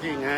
ที่ไง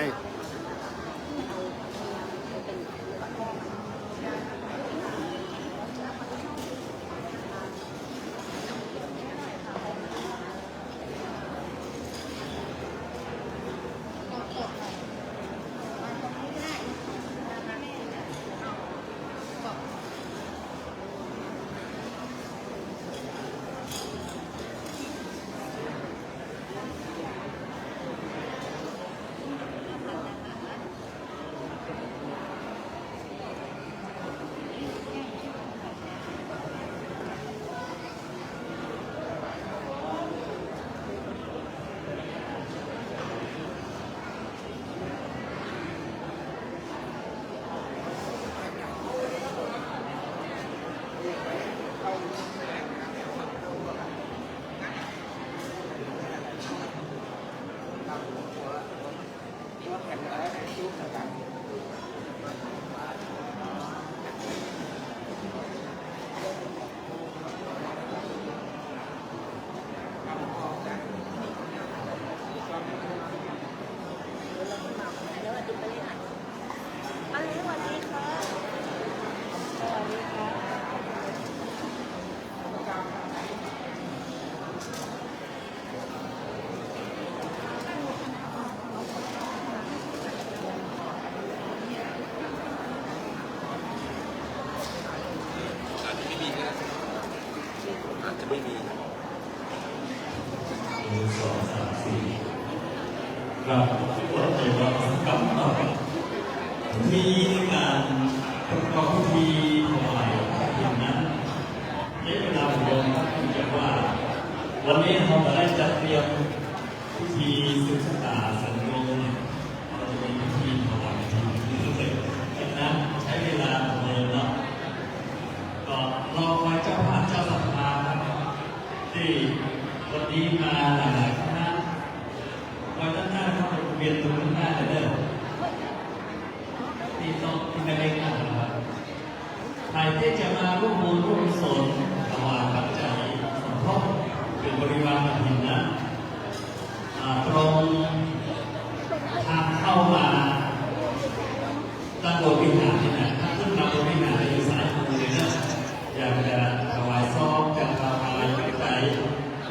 ไม่มีสองสามสี่ครับทุกคนในวันกำลังมีการประกอบพิธีถวายอย่างนั้นในเวลาผมบอกจะว่าวันนี้เราจะได้จัดเตรียมพิธีสืบชะตาสังโยมเราจะมีพิธีถวายที่เสร็จจากนั้นใช้เวลาประเมินเนาะก็รอคอยเจ้าภาพเจ้าศรัทธาที่วันนี้มาหลายคณะวันด้านหน้าเข้าเรียนตรงหน้าเลยเด้อที่ต้องที่ไม่ได้นั่งนะครับใครที่จะมาร่วมบุญร่วมกุศลถวายปัจจัยสมทบเป็นบริวารกฐินนะตรงทางเข้ามาตั้งโบสถ์วิหารนี่นะถ้าขึ้นมาโบสถ์วิหารอยู่สายมือเลยนะอยากจะถวายซองจะถวายปัจจัย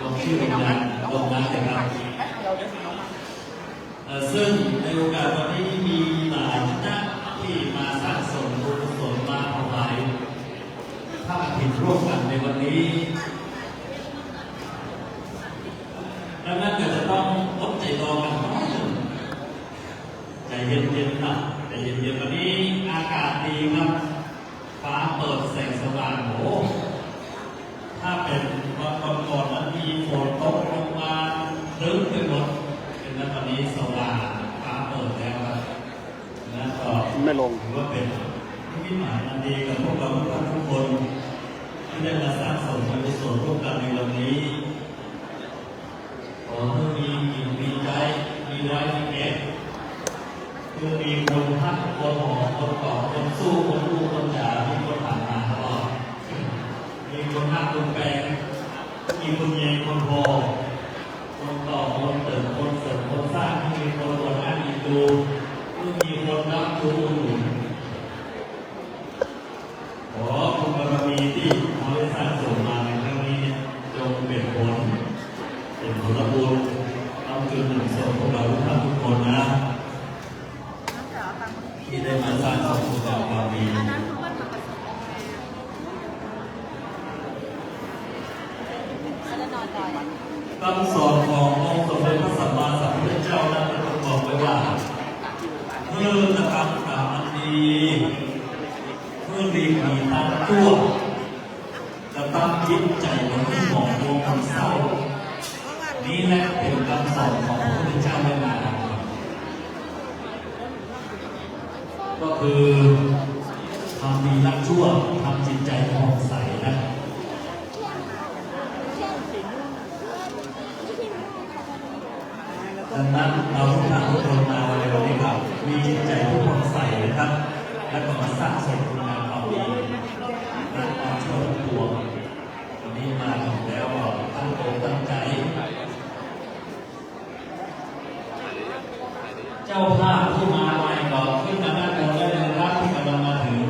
ลงชื่อลงนามนะครับซึ่งในโอกาสวันนี้มีหลายคณะที่มาสร้างสมบุญกุศลมาถวายพระกฐินร่วมกันในวันนี้ดังนั้นก็จะต้องอดใจรอกันนิดนึงใจเย็นๆนะใจเย็นๆวันนี้อากาศดีครับฟ้าเปิดแสงสว่างโอ้ถ้าเป็นวันก่อนนั้นมีฝนตกลงมาลึกไปหมดเป็นนั้นตอนนี้สว่างฟ้าเปิดแล้วนะก็ไม่ลงถือว่าเป็นมิตรหมายอันดีกับพวกเราทุกคนที่ได้มาสร้างสมบุญกุศลร่วมกันในวันนี้ขอให้มีจิตมีใจมีไว้มีเก็บเพื่อมีคนทักคนหอคนต่อคนสู้คนรู้คนจ่ามีคนผ่านมาตลอดมีคนหักคนแปลงมีคนเย็นคนพอคนต่อคนเติมคนเสริมคนสร้างที่มีคนคนอ่านดูที่มีคนรับรู้อยู่ขอคุณบารมีที่เราได้สร้างสมมาในครั้งนี้จงเป็นผลเป็นผลบุญเอาจุดหนึ่งส่วนพวกเราทุกคนนะที่ได้มาสร้างสมบุญกับความดีคำสอนขององค์สมเด็จพระสัมมาสัมพุทธเจ้านั้นบอกไว้ว่าเมื่อกระทำกรรมอันดีเมื่อรีบหนีตามตัวกระทำจิตใจมันไม่หมองมัวคำเศร้านี่แหละเป็นคำสอนของพระพุทธเจ้าไว้มาก็คือทำดีละชั่วทำจิตใจผ่องใสนะดังนั้นเราทุกท่านทุกคนมาในวันนี้ครับมีจิตใจที่ผ่องใสนะครับและก็มาสร้างสมคุณงามความดีและความชั่วตัววันนี้มาถึงแล้วตั้งอกตั้งใจ เจ้าภาพที่มาใหม่ก็ขึ้นมาด้านบนได้เลยครับที่กำลังมาถึง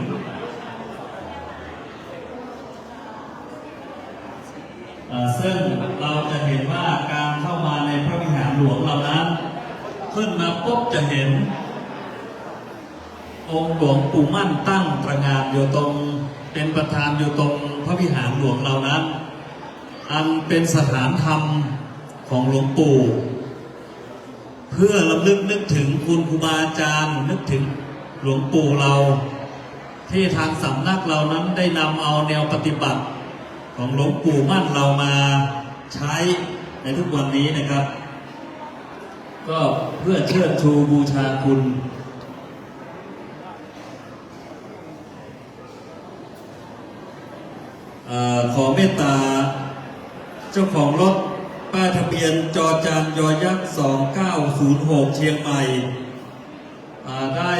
ซึ่งเราจะเห็นว่าการเข้ามาในพระวิหารหลวงเรานั้นขึ้นมาปุ๊บจะเห็นองค์หลวงปู่มั่นตั้งตระหง่านอยู่ตรงเป็นประธานอยู่ตรงพระวิหารหลวงเรานั้นอันเป็นสถานธรรมของหลวงปู่เพื่อรำลึกนึกถึงคุณครูบาอาจารย์นึกถึงหลวงปู่เราที่ทางสำนักเรานั้นได้นำเอาแนวปฏิบัติของหลวงปู่มั่นเรามาใช้ในทุกวันนี้นะครับก็เพื่อเชิดชูบูชาคุณขอเมตตาเจ้าของรถป้ายทะเบียนจอจานยอยักษ์2906เชียงใหม่ได้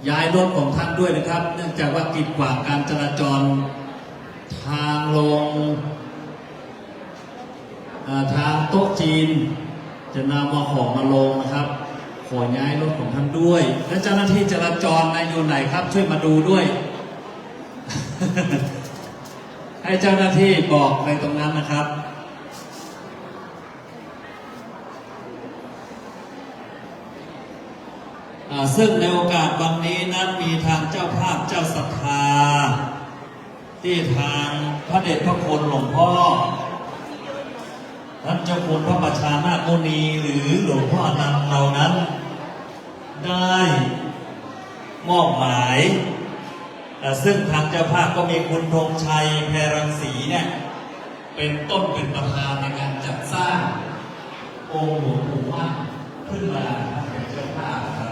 ย้ายรถของท่านด้วยนะครับเนื่องจากว่ากีดขวางการจราจรทางลงทางโต๊ะจีนจะนำมาของมาลงนะครับขอย้ายรถของท่านด้วยและเจ้าหน้าที่จราจรอยู่ไหนครับช่วยมาดูด้วย ให้เจ้าหน้าที่บอกในตรงนั้นนะครับซึ่งในโอกาสวันนี้นั้นมีทางเจ้าภาพเจ้าศรัทธาที่ทางพระเดชพระคุณหลวงพ่อท่านเจ้าคุณพระประชานาถมุนีหรือหลวงพ่ออนันต์เรานั้นได้มอบหมายซึ่งทางเจ้าภาพก็มีคุณธงชัยแพรรังสีเนี่ยเป็นต้นเป็นประธานในการจัดสร้างองค์หลวงปู่มั่นขึ้นมาเป็นเจ้าภาพครับ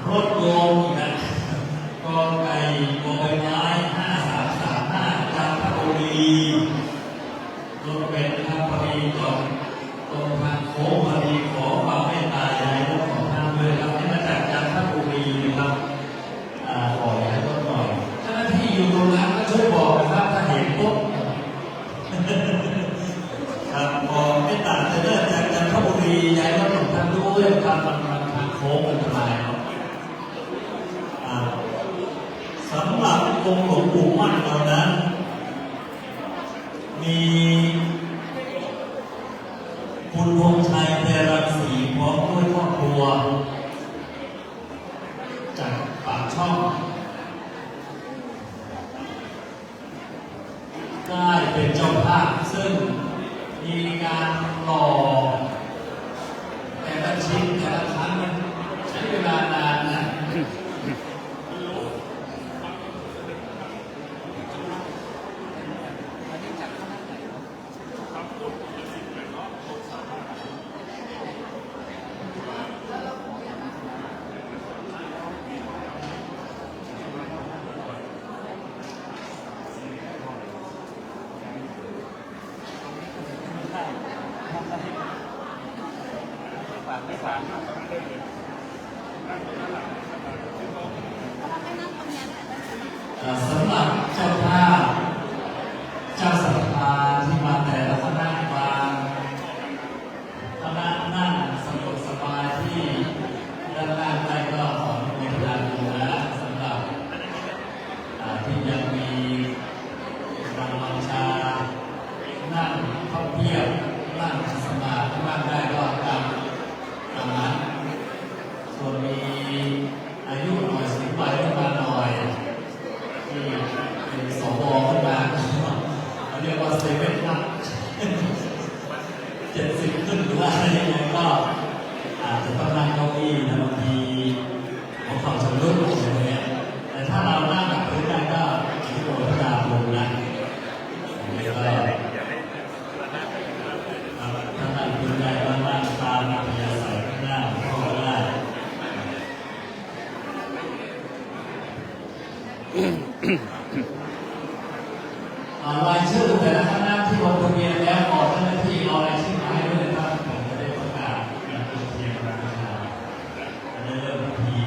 รถโยมนะกอไก่บอใบไม้5335จันทบุรีรถเป็นครับพอดีจอดตรงทางโค้งพอดีขอความเมตตาย้ายรถของท่านด้วยครับที่มาจากจันทบุรีนะครับขอย้ายรถหน่อยเจ้าหน้าที่อยู่ตรงนั้นก็ช่วยบอกนะครับถ้าเห็นปุ๊บครับขอเมตตาจะเดินจากจันทบุรีย้ายรถของท่านด้วยครับมันทางโค้งมันทลายครับสำหรับองค์หลวงปู่มั่นเรานั้นมีคุณธงชัยแพรรังสีพร้อมด้วยครอบครัวจากปากช่องได้เป็นเจ้าภาพซึ่งมีการหล่อแต่ละชิ้นแต่ละครั้งมันใช้เวลานานนะสำหรับเจ้าภาพเจ้าศรัทธาที่มาแต่ละคณะบางคณะนั่งสงบสบายที่ด้านล่างได้ก็ขอมีพลังดูนะสำหรับที่ยังมีรางวัลชานั่งเข้าเพียบนั่งสมาธิบ้างได้ก็ตามนั้นส่วนมีอายุหน่อยสิบปีขึ้นมาหน่อยที่เป็นสวขึ้นมาเขาเรียกว่าเซเว่นอัพ70ขึ้นหรือว่าอะไรยังไงก็อาจจะต้องนั่งเก้าอี้นะบางทีของความชำรุดอะไรเงี้ยแต่ถ้าเรานั่งแบบพื้นได้ก็ที่โบราณดาบลงนะแล้วก็ถ้านั่งพื้นได้ก็นั่งตามอัธยาศัยข้างหน้าก็ได้รายชื่อแต่ละคณะที่ลงทะเบียนแล้วขอเจ้าหน้าที่เอารายชื่อมาให้ด้วยนะครับผมจะได้ประกาศการลงทะเบียนนะครับจะได้เริ่มพิธี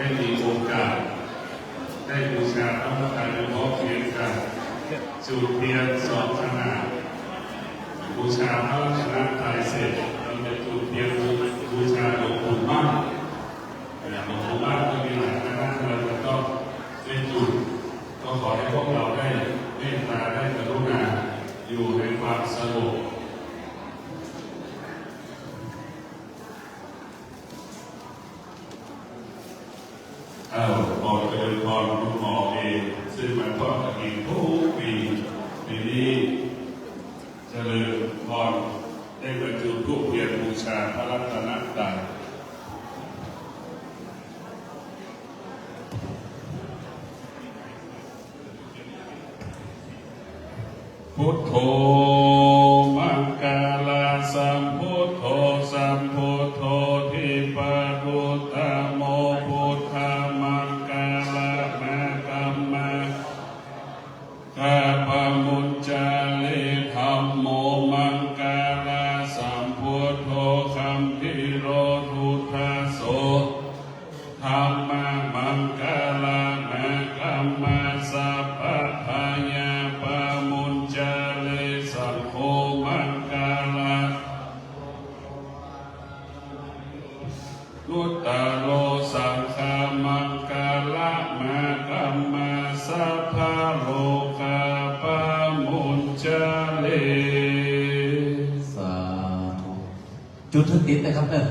ได้มีโอกาสได้บูชาพระพุทธรูปพร้อมเพรียงกันจุดเทียนสองขนาดบูชาพระรัตนตรัยเสร็จเราจะจุดเทียนบูชาหลวงปู่มั่นหลวงปู่มั่นก็มีหลายคณะเราจะต้องได้จุดก็ขอให้พวกเราได้เมตตาได้กรุณาอยู่ในความสงบบอกเจริญพรคุณหมอเองซึ่งมันก็จะมีทุกปีปีนี้เจริญพรได้บรรจุทุกเทียนบูชาพระรัตนตรัยพุทโธมังกาลาสัมพุทโธสัมพุทโธทิปะรุตตโมพุทธามังกาลาแมกัมมะกาปะมุจจาลิธัมโมมังกาลาสัมพุทโธคัมภิโรทุทัสโสธัมมามังกาลาแมกัมมะสัพพะพายาปะมุจจาลิสัพโฆมังกาลาลุตตะโลสังฆามังกาลาแมกัมมะสัพพะโลกาปะมุจจาลิสาธุจุดทึกติดนะครับเนี่ย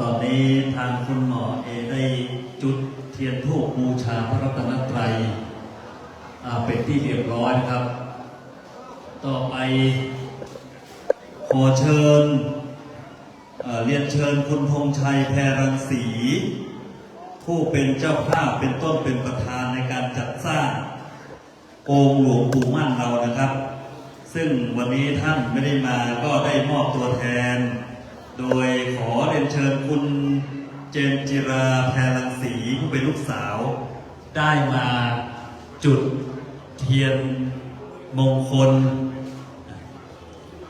ตอนนี้ทางคุณหมอได้จุดเทียนธูปบูชาพระรัตนตรัยเป็นที่เรียบร้อยนะครับต่อไปขอเชิญเรียนเชิญคุณธงชัยแพรรังสีผู้เป็นเจ้าภาพเป็นต้นเป็นประธานในการจัดสร้างองค์หลวงปู่มั่นเรานะครับซึ่งวันนี้ท่านไม่ได้มาก็ได้มอบตัวแทนโดยขอเรียนเชิญคุณเจนจิราแพรรังสีผู้เป็นลูกสาวได้มาจุดเทียนมงคล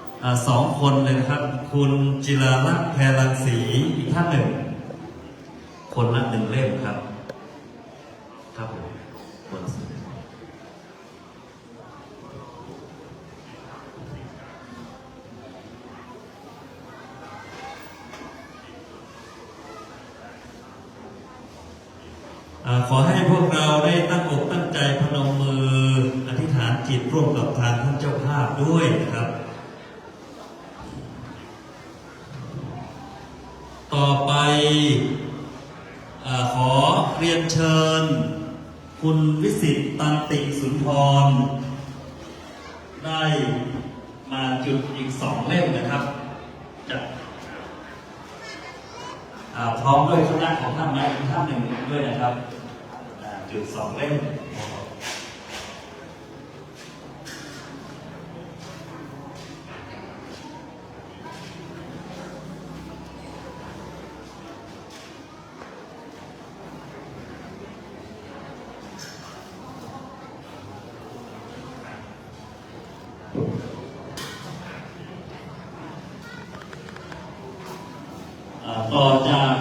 2 คนเลยนะครับคุณจิราลักษณ์แพรรังสีอีกท่านหนึ่งคนละ1 เล่มครับครับผมขอให้พวกเราได้ตั้งอกตั้งใจพนมมืออธิษฐานจิตร่วมกับทางท่านเจ้าภาพด้วยนะครับต่อไปขอเรียนเชิญคุณวิสิตตันติสุนทรได้ มาจุดอีก2 เล่มนะครับจะพร้อมด้วยคณะของท่านนายท่านหนึ่งด้วยนะครับจุด2 เล่มต่อจาก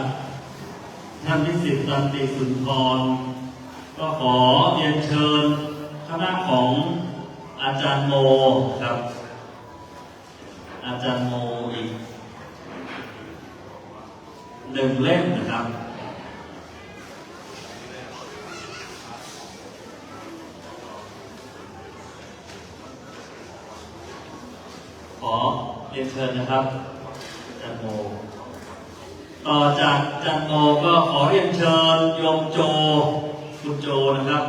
ท่านนิสิตตันติสุนทรก็ขอเรียนเชิญคณะของอาจารย์โมครับอาจารย์โมอีก1 เล่มนะครับขอเรียนเชิญนะครับอาจารย์โมต่อจากอาจารย์โมก็ขอเรียนเชิญโยมโจคุณโจนะครับ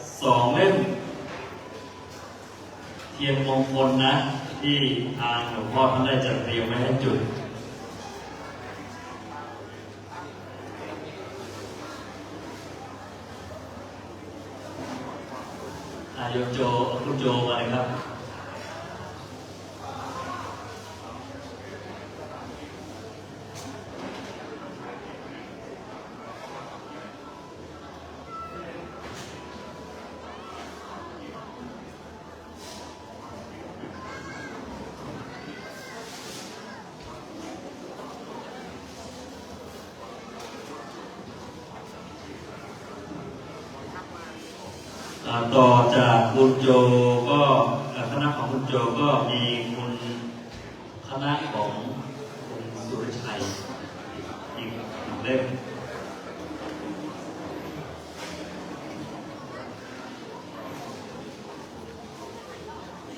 2 เล่มเทียนมงคลนะที่ทางหลวงพ่อท่านได้จัดเตรียมไว้ให้จุดโยมโจคุณโจมาเลยครับต่อจากคุณโจก็คณะของคุณโจก็มีคุณคณะของคุณสุรชัยอีก1 เล่ม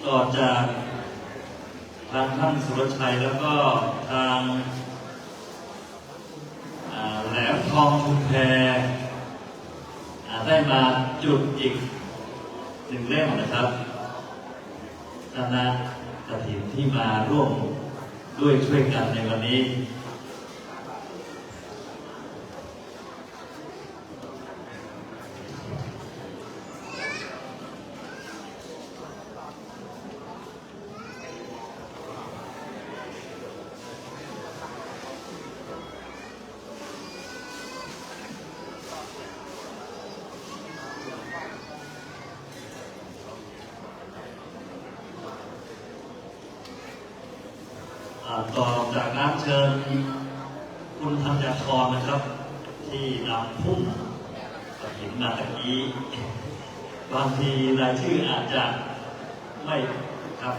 ต่อจากทางท่านสุรชัยแล้วก็ทางแหลมทองชุมแพได้มาจุดอีก1 เล่มนะครับคณะกฐินที่มาร่วมด้วยช่วยกันในวันนี้ต่อจากนั้นเชิญคุณธัญพรนะครับที่นำพุ่มกฐินมาตะกี้บางทีรายชื่ออาจจะไม่ครับ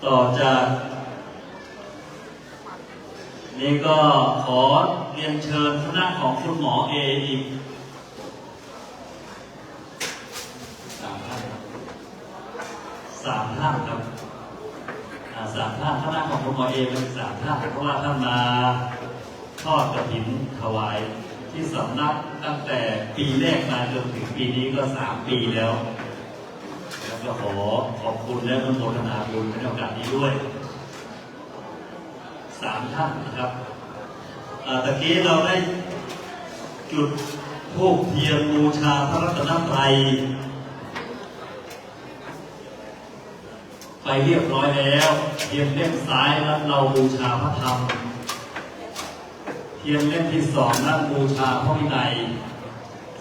ต่อจากนี้ก็ขอเรียนเชิญคณะของคุณหมอเออีก3 ท่านครับ3 ท่านคณะของคุณหมอเอเป็น3 ท่านเพราะว่าท่านมาทอดกฐินถวายที่สำนักตั้งแต่ปีแรกมาจนถึงปีนี้ก็3 ปีแล้วก็ขอบคุณและอนุโมทนาบุญในโอกาสนี้ด้วย3 ท่านนะครับตะกี้เราได้จุดธูปเทียนบูชาพระรัตนตรัยไปเรียบร้อยแล้วเทียนเล่มซ้ายนั้นเราบูชาพระธรรมเทียนเล่มที่2นั้นบูชาพระวินัย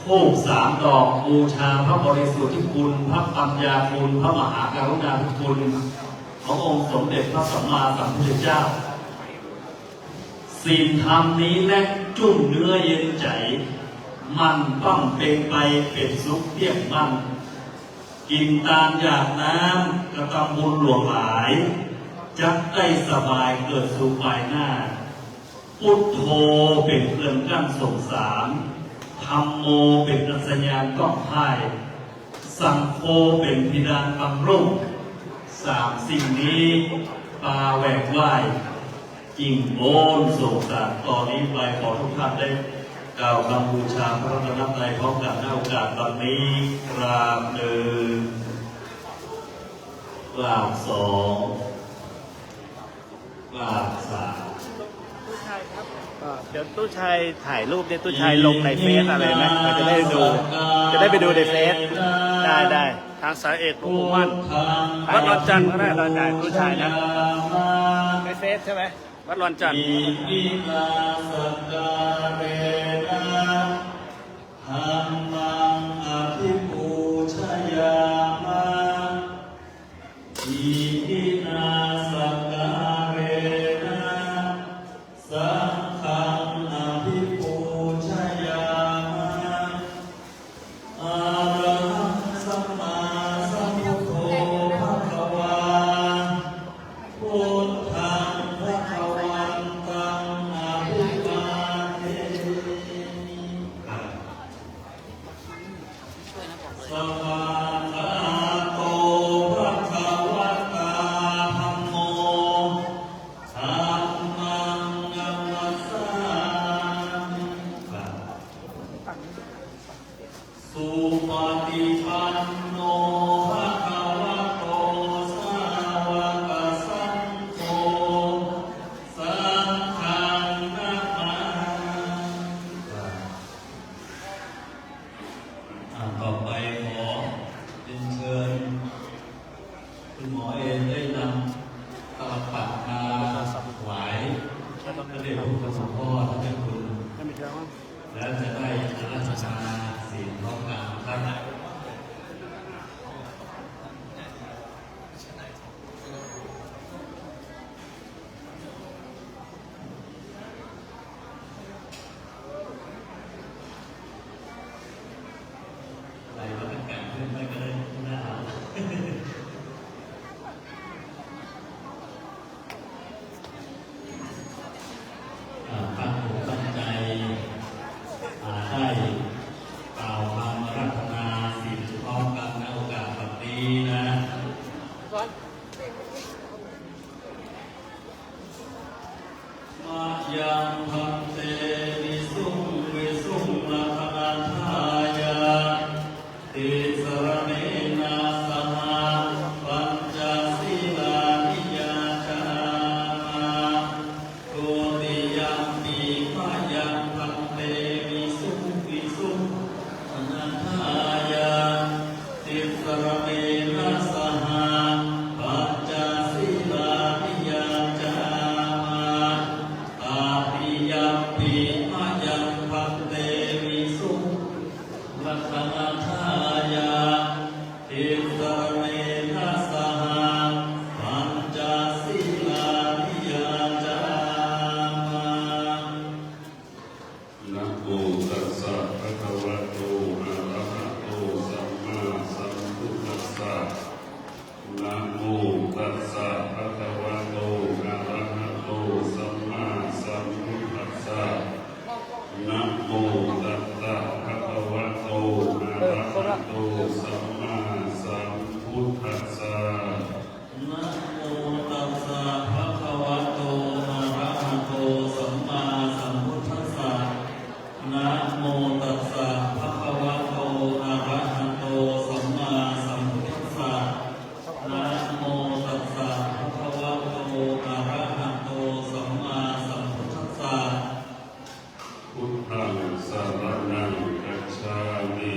ธูป3 ดอกบูชาพระบริสุทธิคุณพระปัญญาคุณพระมหากรุณาธิคุณขององค์สมเด็จพระสัมมาสัมพุทธเจ้าศีลธรรมนี้แลกจุ่มเนื้อเย็นใจมันต้องเป็นไปเป็นสุขเที่ยงมั่นกินตามอยากน้ำกระทำบุญหลวงหลายจะได้สบายเกิดสุขภายหน้าพุทโธเป็นเครื่องกั้นสงสารธัมโมเป็นอัศญานต้องพ่ายสังโฆเป็นพิดานบำรุง3 สิ่งนี้ปาแหวกไหวจริงโอนโศกสารตอนนี้ไปขอทุกท่านได้ กล่าวคำบูชาพระรัตนตรัยพร้อมกันในโอกาสตอนนี้กราบหนึ่งกราบสองกราบสาม ตู้ชัยครับเดี๋ยวตู้ชัยถ่ายรูปเนี่ยตู้ชัยลงในเฟซอะไรไหมเราจะได้ดูจะได้ไปดูในเฟซได้ทางสายเอกหลวงปู่มั่นวัดรอนจันทร์ก็ได้เราจ่ายตู้ชัยนะในเฟซใช่ไหมวัดรอนจันทร์ อิมินาสการเรนะหัมมังอภิปูชยามะอิมินาสการเรนะสังฆังอภิปูชยามะอะระหังสัมมาสัมพุทโธภะคะวาพุทธังภะคะวันตังอะภิวาเทมิสวากขาโตภะคะวะตาธัมโมธัมมังนัมมัสสามิสุปฏิปันโนภะคะวะโตสาวกสังโฆสังฆังนะมาต่อไปขอเรียนเชิญคุณหมอเอ็นได้นำตลับปัดมาถวายพระเดชพระคุณหลวงพ่อท่านเจ้าคุณ ไม่มีเรื่อง แล้วจะได้อาราธนาศีลพร้อมกันครับอะไรวะกันกันขึ้นไปก็ได้หน้าตั้งหูตั้งใจได้กล่าวคำอาราธนาศีลพร้อมกันในโอกาสแบบนี้นะมายังพันเตวิสุงวิสุงลัคนันทายาติสรเนนะสหปัญจศีลานิยาจามาโกติยัมปิมายังพันเตวิสุงวิสุงลัคนันทายาติสรเนนะสหปัญจศีลานิยาจามาตาปิยัมปิมายังพันเตวิสุงลัคนันทายาติสรเนนะสหปัญจศีลานิยาจามา นะโมตัสสะภะคะวะโตอะระหะโตสัมมาสัมพุทธัสสะนะโมตัสสะภะคะวะโตอะระหะโตสัมมาสัมพุทธัสสะนะโมตัสสะภะคะวะโตอะระหะโตสัมมาสัมพุทธัสสะ นะโมตัสสะภะคะวะโตอะระหะโตสัมมาสัมพุทธัสสะนะโมตัสสะภะคะวะโตอะระหะโตสัมมาสัมพุทธัสสะนะโมตัสสะภะคะวะโตอะระหะโตสัมมาสัมพุทธัสสะ พุทธังสรณังคัจฉามิ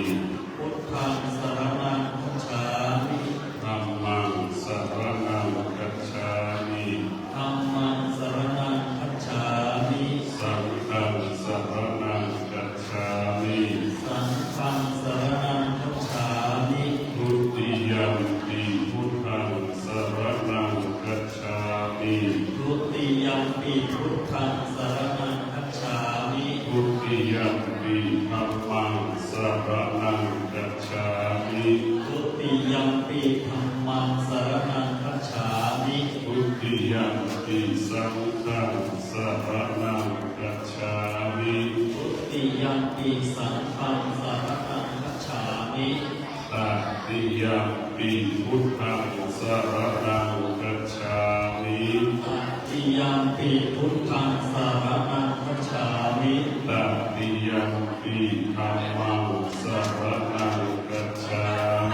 พุทธังสรณังคัจฉามิ ธัมมังสรณังคัจฉามิ ธัมมังสรณังคัจฉามิ สังฆังสรณังคัจฉามิ สังฆังสรณังคัจฉามิ ทุติยัมปิพุทธังสรณังคัจฉามิ ทุติยัมปิพุทธังสรณังคัจฉามิ ทุติยัมปิธัมมังสรณังคัจฉามิ ทุติยัมปิธัมมังสรณังคัจฉามิ ทุติยัมปิสังฆังสรณังคัจฉามิ ทุติยัมปิสังฆังสรณังคัจฉามิ ตติยัมปิพุทธังสรณังคัจฉามิ ตติยัมปิพุทธังสรณังคัจฉ ฉามิ ตติยัมปิธัมมังสรณังกัจฉา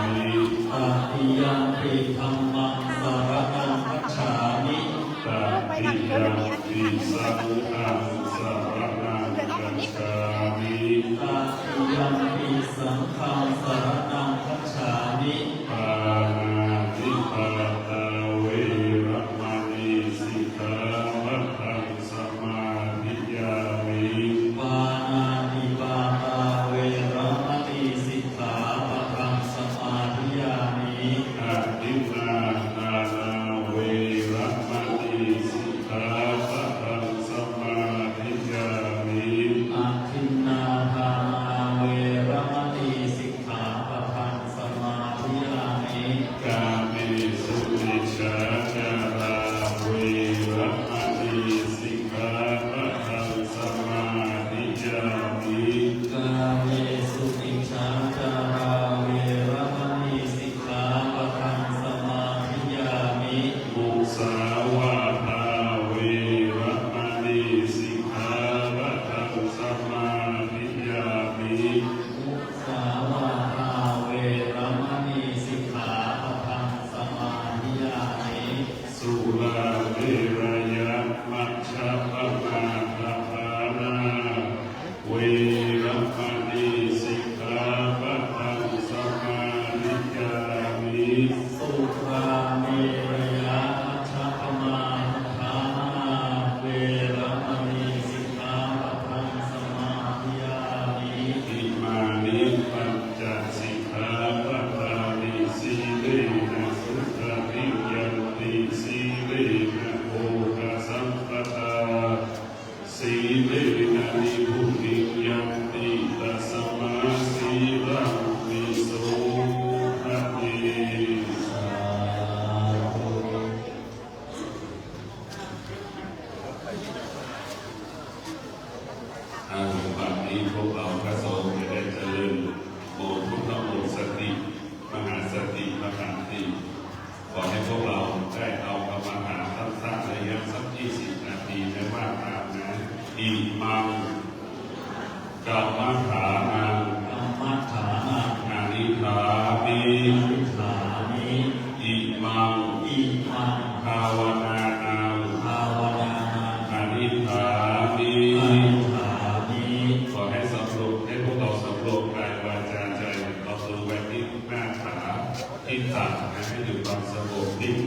มิ ตติยัมปิธัมมังสรณังคัจฉามิ ตติยัมปิสังฆังสรณังกัจฉามิ ตติยัมปิสังฆังสรณังคัจฉามิ ปานาติปาตาเวรมณีสิกขาวะทังสมาธิยามิ ปานาติปาตาเวรมณีสิกขาปะทังสมาธิยามิ อาทินนาทานาเวรมณีสิกขาวะทังสมาธิยามิ อาทินนาทานาเวรมณีสิกขาปะทังสมาธิยามิ กาเมสุมิชฌาจาราเวรมณีสิกขาวะทังสมาธิยามิ กาเมสุมิชฌาจาราเวรมณีสิกขาปะทังสมาธิยามิ มุสาวาทาเวรมณีสิกขาวะทังสมาธิยามิ มุสาวาทาเวรมณีสิกขาปะทังสมาธิยามิ สุราเมรยะมัชฌะปมาทฐานาเวรมณีสิกขาปะทังสมาธิยามิ สุราเมรยะมัชฌะปมาทานาเวรมณีสิกขาปะทังสมาธิยามิ อิมานิปัญจสิกขาปะทานิสีเลนะสุขติยันติสีเลนะโภคสัมปทาสีเลนะนิพุติยันติตัสมาสีรังวิโสภะเน บัดนี้พวกเราพระสงฆ์จะได้เจริญโมพุทธโมสติมหาสติมหาติขอให้พวกเราได้เอากรรมฐานสั้นๆระยะสัก20 นาทีไม่มากตามนะอิมังกรรมฐานัง กรรมฐานัง อานิธามิ อิฐานิ อิมัง อิมัง ภาวนานัง ภาวนานัง อานิธามิ อิฐานิ ขอให้สำรวจให้พวกเราสำรวจกายวาจาใจเราดูไว้ที่หน้าขาที่ตักให้อยู่ความสงบนิ่ง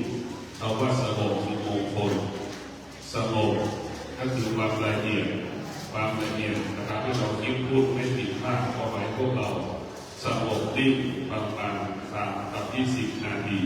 เอาว่าสงบคือมงคลสงบก็คือความละเอียดนะครับที่เราคิดพูดไม่ผิดพลาดขอให้พวกเราสงบนิ่งบางๆตามกับ20 นาที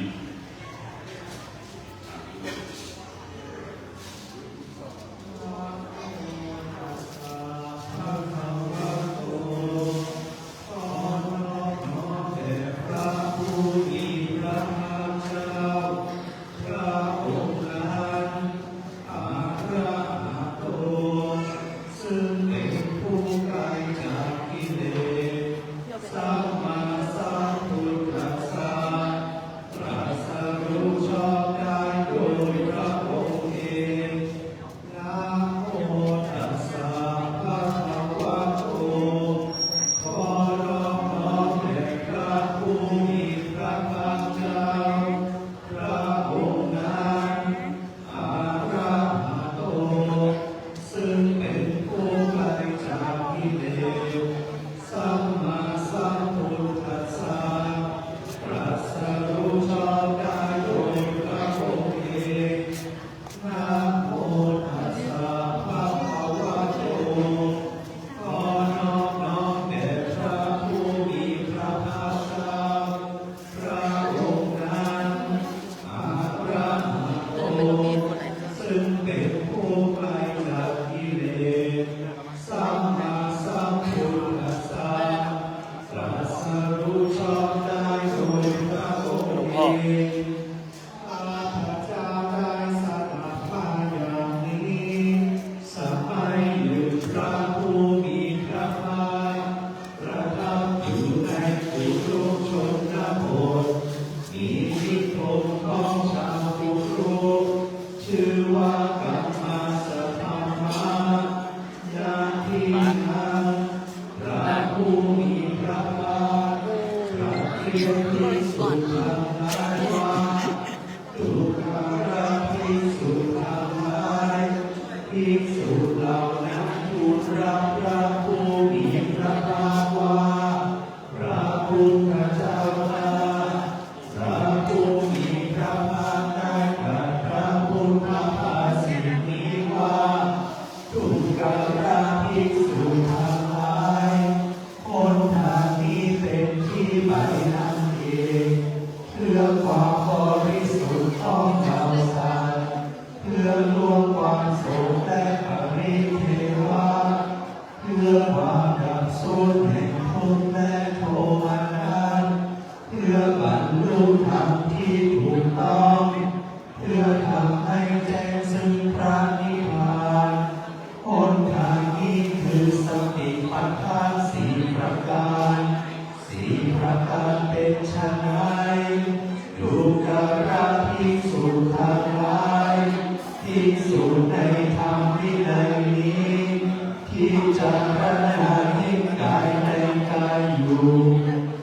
อยู่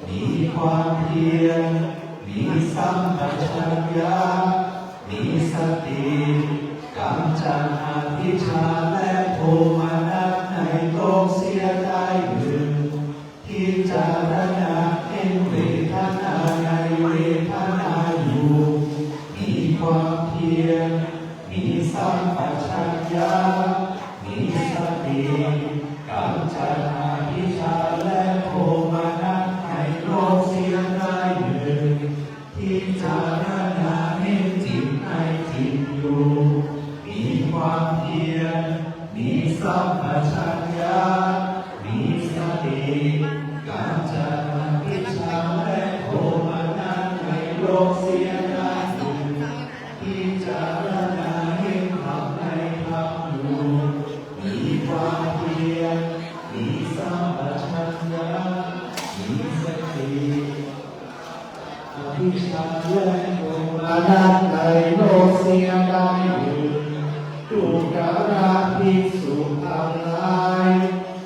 มีความเพียรมีสัมปชัญญะมีสติกำจัดอภิชฌาและโทมนัสในโลกเสียได้หนึ่งพิจารณาเห็นเวทนาในเวทนาอยู่มีความเพียรมีสัมปชัญญะมีสติกำจัดอภิชฌาและโทมนัสในโลกเสียได้หนึ่งพิจารณาเห็นจิตในจิตอยู่มีความเพียรมีสัมปชัญญะมีสติกำจัดอภิชฌาและโทมนัสในโลกเสียได้หนึ่งพิจารณาเห็นธรรมในธรรมอยู่มีความเพียรมีสัมปชัญญะมีสติอภิชฌาและโทมนัสในโลกเสียได้หนึ่งดูกราภิกษุทั้งหลาย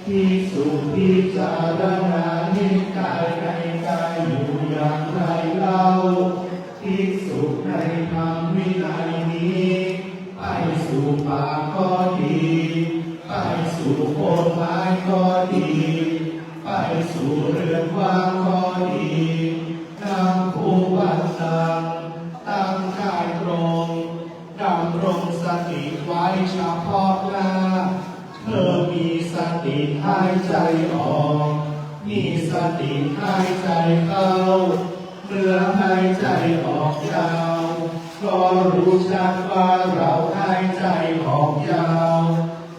ภิกษุพิจารณาเห็นกายในกายอยู่อย่างไรเล่าภิกษุในธรรมวินัยนี้ไปสู่ป่าก็ดีไปสู่โคนไม้ก็ดีไปสู่เรือนว่างก็ดีนั่งคู่บันลังตั้งกายตรงดำรงสติไว้เฉพาะหน้าเธอมีสติหายใจออกมีสติหายใจเข้าเมื่อหายใจออกยาวก็รู้ชัดว่าเราหายใจออกยาว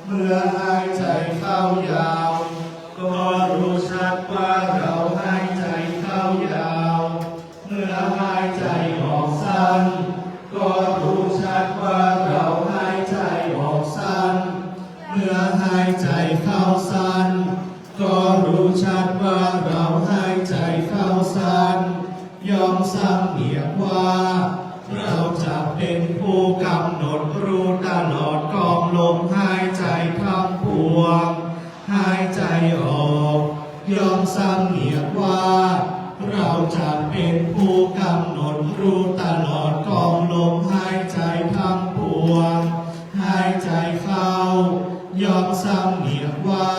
เมื่อหายใจเข้ายาวก็รู้ชัดว่าเราหายใจเข้ายาวเมื่อหายใจออกสั้นก็รู้ชัดว่าเราหายใจออกสั้นเมื่อหายใจเข้าสั้นก็รู้ชัดว่าเราหายใจเข้าสั้นยอมสำเนียกว่าเราจะเป็นผู้กำหนดรู้ตลอดกองลมหายใจทั้งปวงหายใจออกยอมสำเนียกว่าเราจะเป็นผู้กำหนดรู้ตลอดกองลมหายใจทั้งปวงหายใจเข้ายอมสำเนียกว่า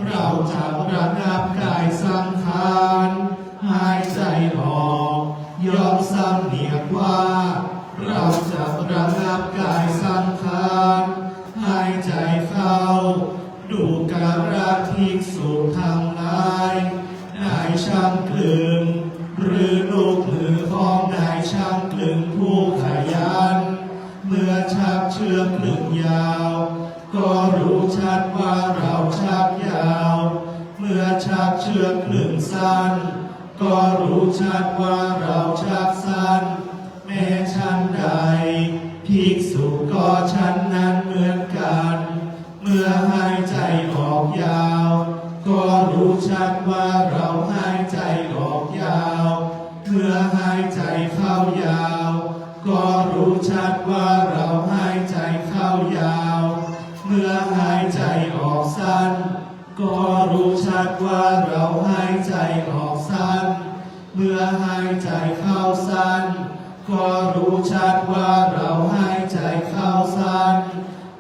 เราจะระงับกายสังขารหายใจออกยอมสำเนียกว่าเราจะระงับกายสังขารหายใจเข้าดูการะภิกษุทั้งหลายนายช่างกลึงหรือลูกมือของนายช่างกลึงผู้ขยันเมื่อชักเชือกกลึงยาวก็รู้ชัดว่าเราชักยาวเมื่อชักเชือกกลึงสั้นก็รู้ชัดว่าเราชักสั้นแม้ชั้นใดภิกษุก็ชั้นนั้นเหมือนกันเมื่อหายใจออกยาวก็รู้ชัดว่าเราหายใจออกยาวเมื่อหายใจเข้ายาวก็รู้ชัดว่าเราหายใจเข้ายาวเมื่อหายใจออกสั้นก็รู้ชัดว่าเราหายใจออกสั้นเมื่อหายใจเข้าสั้นก็รู้ชัดว่าเราหายใจเข้าสั้น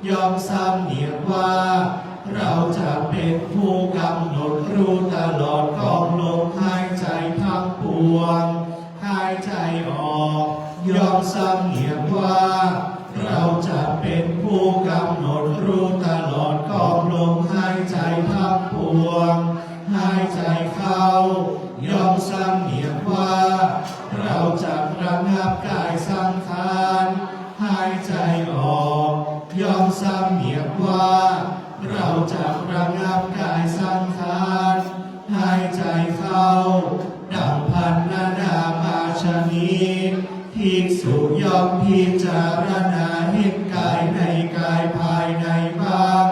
ยอมสำเนียกว่าเราจะเป็นผู้กำหนดรู้ตลอดกองลมหายใจทั้งปวงหายใจออกยอมสำเนียกว่าเราจะเป็นผู้กำหนดรู้ตลอดกองลมหายใจทั้งปวงหายใจเข้ายอมสำเนียกว่าเราจะระงับกายสังขารหายใจออกยอมสำเนียกว่าเราจะระงับกายสังขารหายใจเข้าดังพันนามาชนีภิกษุยอมพิจารณาเห็นกายในกายภายในบ้าง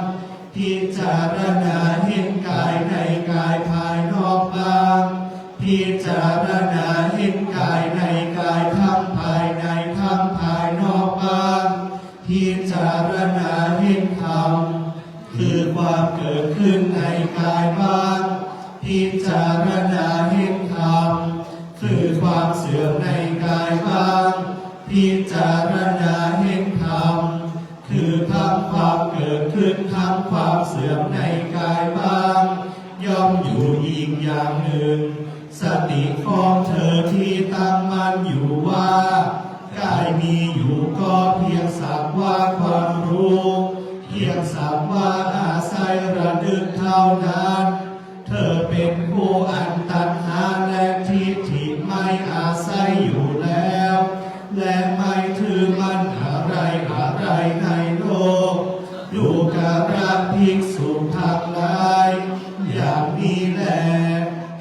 พิจารณาเห็นกายในกายภายนอกบ้างพิจารณาเห็นกายในกายทั้งภายในทั้งภายนอกบ้างพิจารณาเห็นธรรมคือความเกิดขึ้นในกายบ้างพิจ จารณาเห็นธรรมคือความเสื่อมในกายบ้างพิจารณาเห็นธรรมคือทั้งความเกิดขึ้นทั้งความเสื่อมในกายบ้างย่อมอยู่อีกอย่างหนึ่งสติของเธอที่ตั้งมั่นอยู่ว่ากายมีอยู่ก็เพียงสักว่าความรู้เพียงสักว่าอาศัยระลึกเท่านั้นเธอเป็นผู้อันตัณหาและทิฏฐิไม่อาศัยอยู่แล้วและไม่ถือมั่นอะไรในโลกดูการะภิกษุทั้งหลายอย่างนี้แล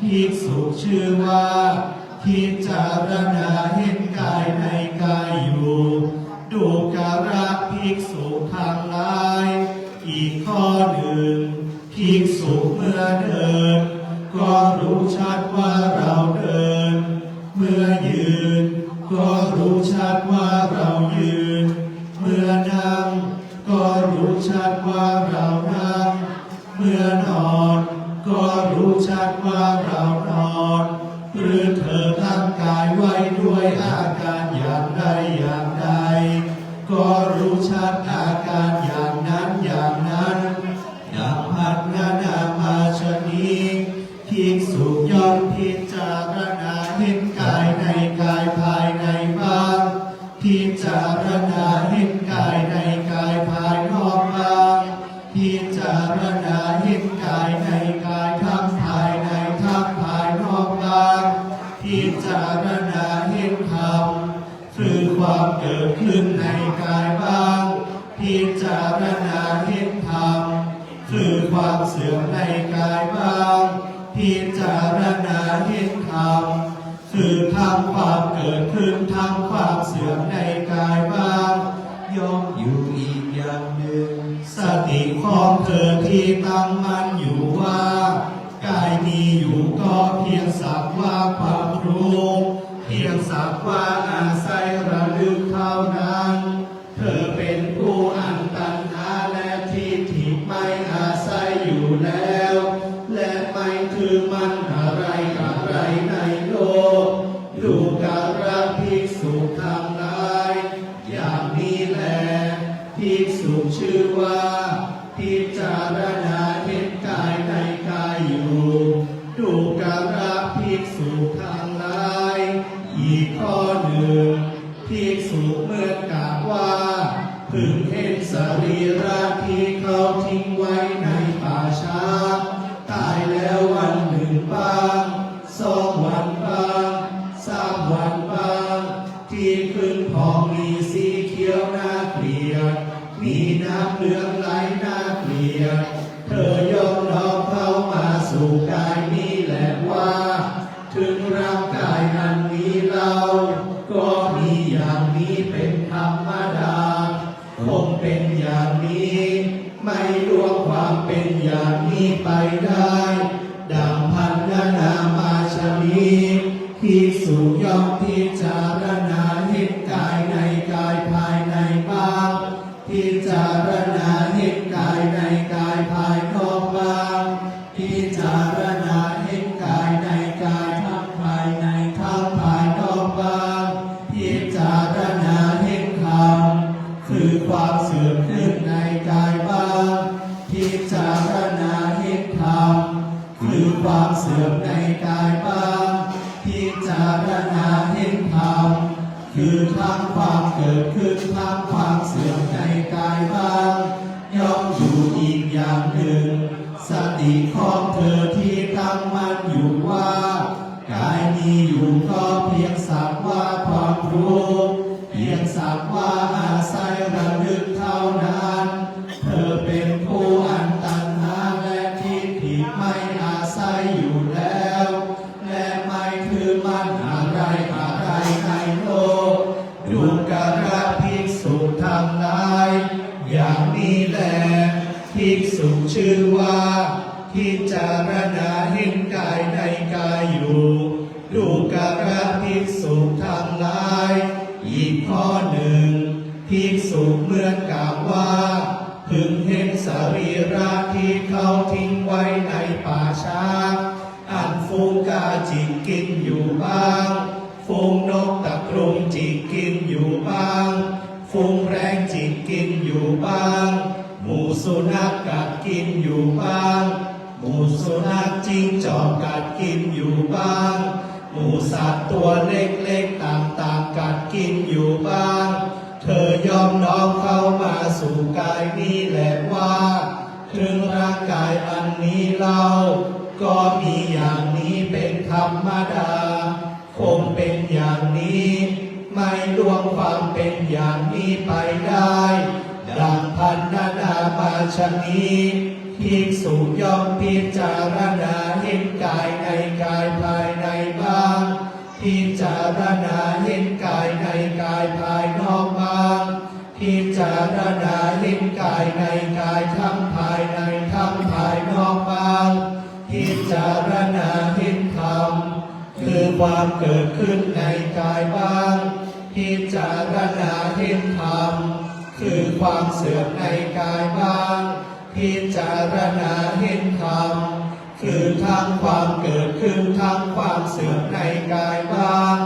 ภิกษุชื่อว่าพิจารณาเห็นกายในกายอยู่ดูการะภิกษุทั้งหลายอีกข้อหนึ่งภิกษุเมื่อเดินก็รู้ชัดว่าเราเดินเมื่อยืนก็รู้ชัดว่าเรายืนเมื่อนั่งก็รู้ชัดว่าเรานั่งเมื่อนอนก็รู้ชัดว่าเรานอนหรือเธอตั้งกายไว้ด้วยอาการอย่างใดก็รู้ชัดอาการอย่างนั้นดังพัฒนามาชนีภิกษุย่อมพิจารณาเห็นกายในกายภายในบ้างพิจารณาเห็นกายในกายภายนอกบ้างพิจารณาเห็นกายในกายทั้งภายในทั้งภายนอกบ้างพิจารณาเห็นธรรมคือความเกิดขึ้นในกายบ้างพิจารณาเห็นธรรมคือความเสื่อมในกายบ้างพิจารณาเห็นธรรมคือทั้งความเกิดขึ้นทั้งความเสื่อมในกายบ้างย่อมอยู่อีกอย่างหนึ่งสติของเธอที่ตั้งมั่นอยู่ว่ากายมีอยู่ก็เพียงสักว่าความรู้เพียงสักว่าอาศัยระลึกเท่านั้นเธอเป็นผู้อันตัณหาและทิฏฐิไม่อาศัยอยู่แล้วและไม่ถือมั่นอะไรในโลกดูการะภิกษุทั้งหลายอย่างนี้แลภิกษุชื่อว่าพิจารณาเห็นกายในกายอยู่ดูการะภิกษุทั้งหลายอีกข้อหนึ่งภิกษุเมื่อกล่าวว่าพึงเห็นสรีระที่เขาทิ้งไว้ในป่าช้าตายแล้ววันหนึ่งบ้าง2 วันบ้าง3 วันบ้างที่ขึ้นพองมีสีเขียวน่าเกลียดมีน้ำเหลืองไหลน่าเกลียดเธอยอมน้อมเข้ามาสู่กายนี้แหละว่าถึงร่างกายนั้นมีเราก็มีอย่างนี้เป็นธรรมดาคงเป็นอย่างนี้ไม่ล่วงความเป็นอย่างนี้ไปได้ดังพันนามาชนีภิกษุย่อมพิจารณาเห็นกายในกายภายในบ้างพิจารณาเห็นกายในกายภายนอกบ้างพิจารณาเห็นกายในกายทั้งภายในทั้งภายนอกบ้างพิจารณาเห็นธรรมคือความเสื่อมขึ้นในกายบ้างพิจารณาเห็นธรรมคือความเสื่อมในกายบ้างพิจารณาเห็นธรรมคือทั้งความเกิดขึ้นทั้งความเสื่อมในกายบ้างย่อมอยู่อีกอย่างหนึ่งสติของเธอที่ตั้งมั่นอยู่ว่ากายมีอยู่ก็เพียงสักว่าความรู้เพียงสักว่าอาศัยระลึกเท่านั้นเธอเป็นผู้อันตัณหาและทิฏฐิไม่อาศัยอยู่แล้วและไม่ถือมั่นอะไรในโลกดูการะภิกษุทั้งหลายอย่างนี้แลภิกษุชื่อว่าพิจารณาเห็นกายในกายอยู่ดูการะภิกษุทั้งหลายอีกข้อหนึ่งภิกษุเมื่อกล่าวว่าพึงเห็นสรีระที่เขาทิ้งไว้ในป่าช้าอัน าจิกกินอยู่บ้างฝูงนกตะกรุมจิกกินอยู่บ้างฝูงแรงจิกกินอยู่บ้างหมูสุนัขกัดกินอยู่บ้างหมูสุนัขจิ้งจอกกัดกินอยู่บ้างหมูสัตว์ตัวเล็กๆต่างๆกัดกินอยู่บ้างเธอยอมน้อมเข้ามาสู่กายนี้แหละว่าถึงร่างกายอันนี้เราก็มีอย่างนี้เป็นธรรมดาคงเป็นอย่างนี้ไม่ล่วงความเป็นอย่างนี้ไปได้ดังพันนามาชนี้ภิกษุย่อมพิจารณาเห็นกายในกายภายในบ้างพิจารณาเห็นกายในกายภายนอกบ้างพิจารณาเห็นกายในกายทั้งภายในทั้งภายนอกบ้างพิจารณาเห็นธรรมคือความเกิดขึ้นในกายบ้างพิจารณาเห็นธรรมคือความเสื่อมในกายบ้างพิจารณาเห็นธรรมคือทั้งความเกิดขึ้นทั้งความเสื่อมในกายบ้าง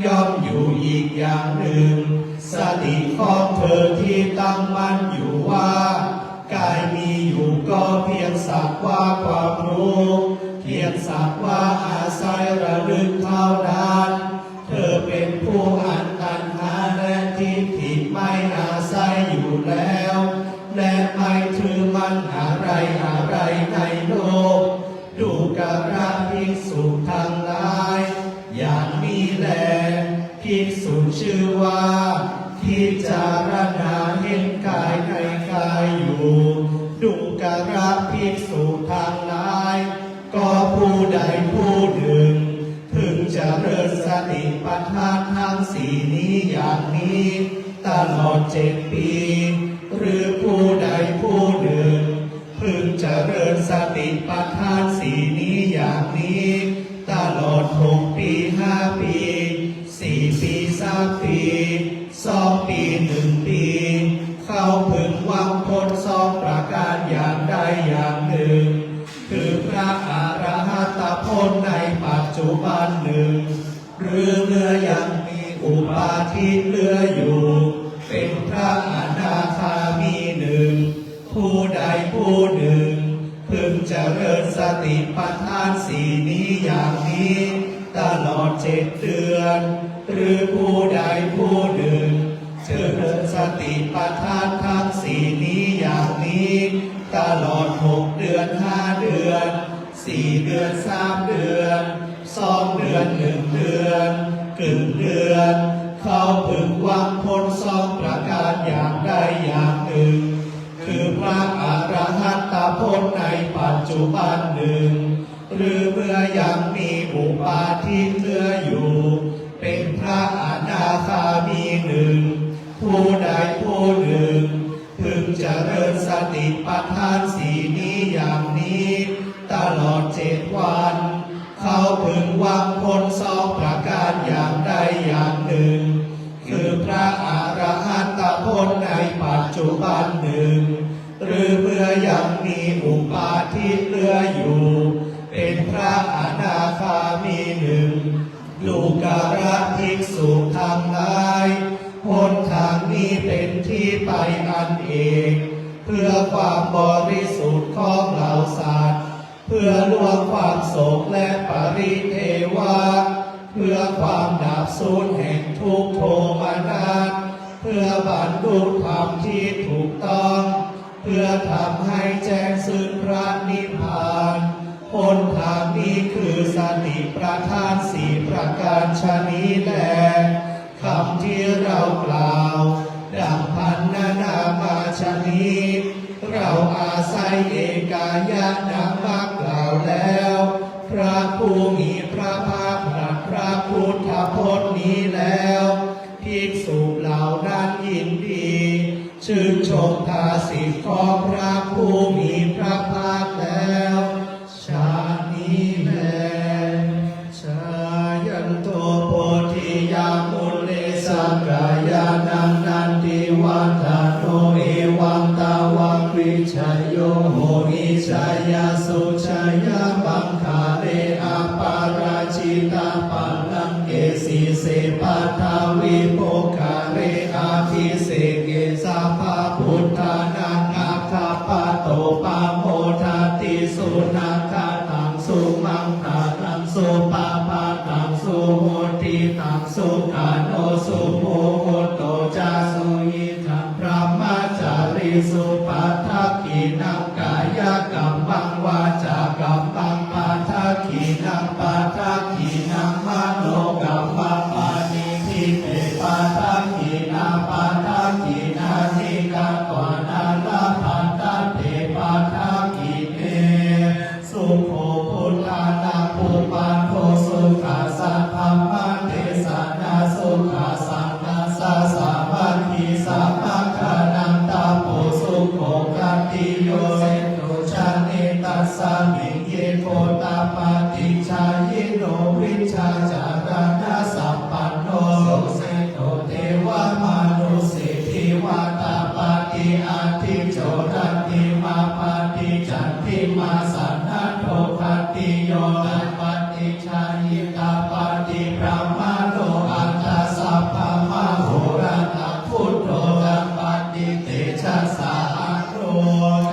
ย่อมอยู่อีกอย่างหนึ่งสติของเธอที่ตั้งมั่นอยู่ว่ากายมีอยู่ก็เพียงสักว่าความรู้เพียงสักว่าอาศัยระลึกเท่านั้นเธอเป็นผู้อันตัณหาและทิฏฐิไม่อาศัยอยู่แล้วและไม่ถือมันอะไรในโลกดูกระภิกษุทั้งหลายอย่างนี้แลภิกษุชื่อว่าพิจารณาเห็นกายในกายอยู่ดูกระภิกษุทั้งหลายก็ผู้ใดผู้หนึ่งพึงเจริญสติปัฏฐานทั้งสี่นี้อย่างนี้ตลอด7 ปีหรือผู้ใดผู้หนึ่งพึงเจริญสติปัฏฐานสี่นี้อย่างนี้ตลอด6 ปี5 ปี4 ปี3 ปี2 ปี1 ปีเขาพึงหวังผล2 ประการอย่างใดอย่างหนึ่งคือพระอรหัตผลในปัจจุบันหนึ่งหรือเมื่อยังมีอุปาทิเหลืออยู่เป็นพระอนาคามีหนึ่งผู้ใดผู้หนึ่งพึงเจริญสติปัฏฐานสี่นี้อย่างนี้ตลอด7 เดือนหรือผู้ใดผู้หนึ่งเจริญสติปัฏฐานทั้งสี่นี้อย่างนี้ตลอด6 เดือน5 เดือน4 เดือน3 เดือน2 เดือน1 เดือนครึ่งเดือนเขาพึงหวังผล2 ประการอย่างใดอย่างหนึ่งคือพระอรหัตผลในปัจจุบันหนึ่งหรือเมื่อยังมีอุปาทิเหลืออยู่เป็นพระอนาคามีหนึ่งผู้ใดผู้หนึ่งพึงเจริญสติปัฏฐานสี่นี้อย่างนี้ตลอด7 วันเขาพึงหวังผล2 ประการอย่างใดอย่างหนึ่งคือพระอรหัตผลในปัจจุบันหนึ่งหรือเมื่อยังมีอุปาทิเหลืออยู่เป็นพระอนาคามีหนึ่งลูกระภิกษุทั้งหลายหนทางนี้เป็นที่ไปอันเอกเพื่อความบริสุทธิ์ของเหล่าสัตว์เพื่อล่วงความโศกและปริเทวะเพื่อความดับสูญแห่งทุกข์โทมนัสเพื่อบรรลุธรรมที่ถูกต้องเพื่อทำให้แจ้งซึ่งพระนิพพานหนทางนี้คือสติปัฏฐาน4 ประการชนี้แลคำที่เรากล่าวดังพันนามาชนี้เราอาศัยเอกายะดังมากล่าวแล้วพระผู้มีพระภาคตรัสพระพุทธพจน์นี้แล้วภิกษุเหล่านั้นยินดีชื่นชมภาสิทธิ์ของพระผู้มีพระภาคแล้วชาตินี้แลชายันโตโพธิยามุเลสังกายานังนันติวัฏโนเอวังตาวังวิชัยโยโหอิชัยยสุชัยยบังคาเลอปารา จิตาปัลลังเกสีเสปัทาวิโภคาเรอาทิเสเกสัพพะพุทธานังอัคคปะโตปะโมทาติสุนัขตังสุมังตานังสุปาปาตังสุโหติตังสุกาโนสุโมโหโตจาสุยิทังพระมัจจาริสุปัฏฐกินังกายกัมมังวาจากัมมังปัฏฐกินังปัฏฐกินังมโนกัมมังปานิทิเตปัฏฐกินาปัฏฐกินานิกาวานาลาปัฏฐเตปัฏฐกิเนสุโขพุทธานาปุปันโทสุขาสัพพะเทสานาสุขาสังนาสาสามัคคีสัมมาคานันตาปุสุโขกัตติโยเสตุชาเนตัสสะมิเยโคตาปาติชายิโนวิชาจารณะสัพปันโนสุเสโตเทวมนุสิทิวาตาปาติอาทิโจรันติมาปาติจันติมาสันนัโทคัตติโยอัปปติชายิตาปาติพระมาโนอัตตาสัพพะมะโหราตะพุทโธอัปปติเตชะสาโร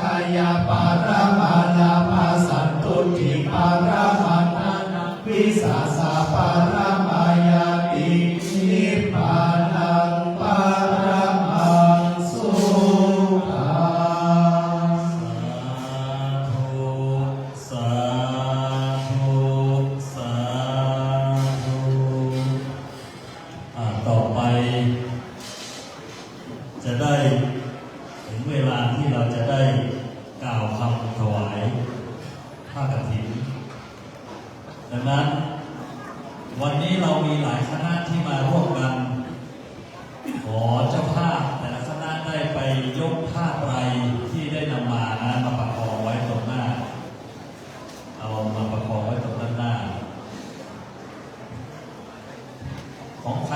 กายาปารามาลาภาสันตุติปารามานานังวิสาสาปารามายาตินิพพานังปารามังสุขัง สาธุสาธุต่อไปจะได้ถึงเวลาที่เราจะได้กล่าวคำถวายผ้ากฐินดังนั้นวันนี้เรามีหลายคณะที่มาร่วมกันขอเจ้าภาพแต่ละคณะได้ไปยกผ้าไตรที่ได้นำมานะมาประคองไว้ตรงหน้าเอามาประคองไว้ตรงด้านหน้าของใค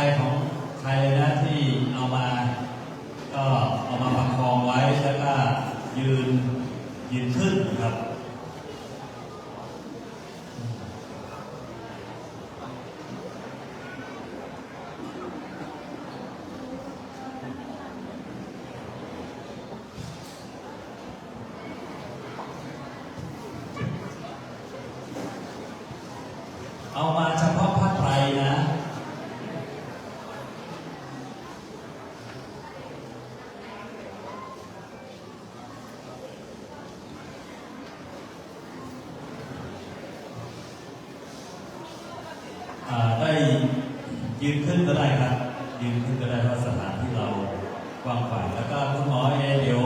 รนะที่เอามาก็เอามาประคองไว้แล้วก็ยืนขึ้นครับเอามาเฉพาะผ้าไตรนะได้ยืนขึ้นก็ได้ครับยืนขึ้นก็ได้เพราะสถานที่เรากว้างขวางแล้วก็คุณหมอเดี๋ยว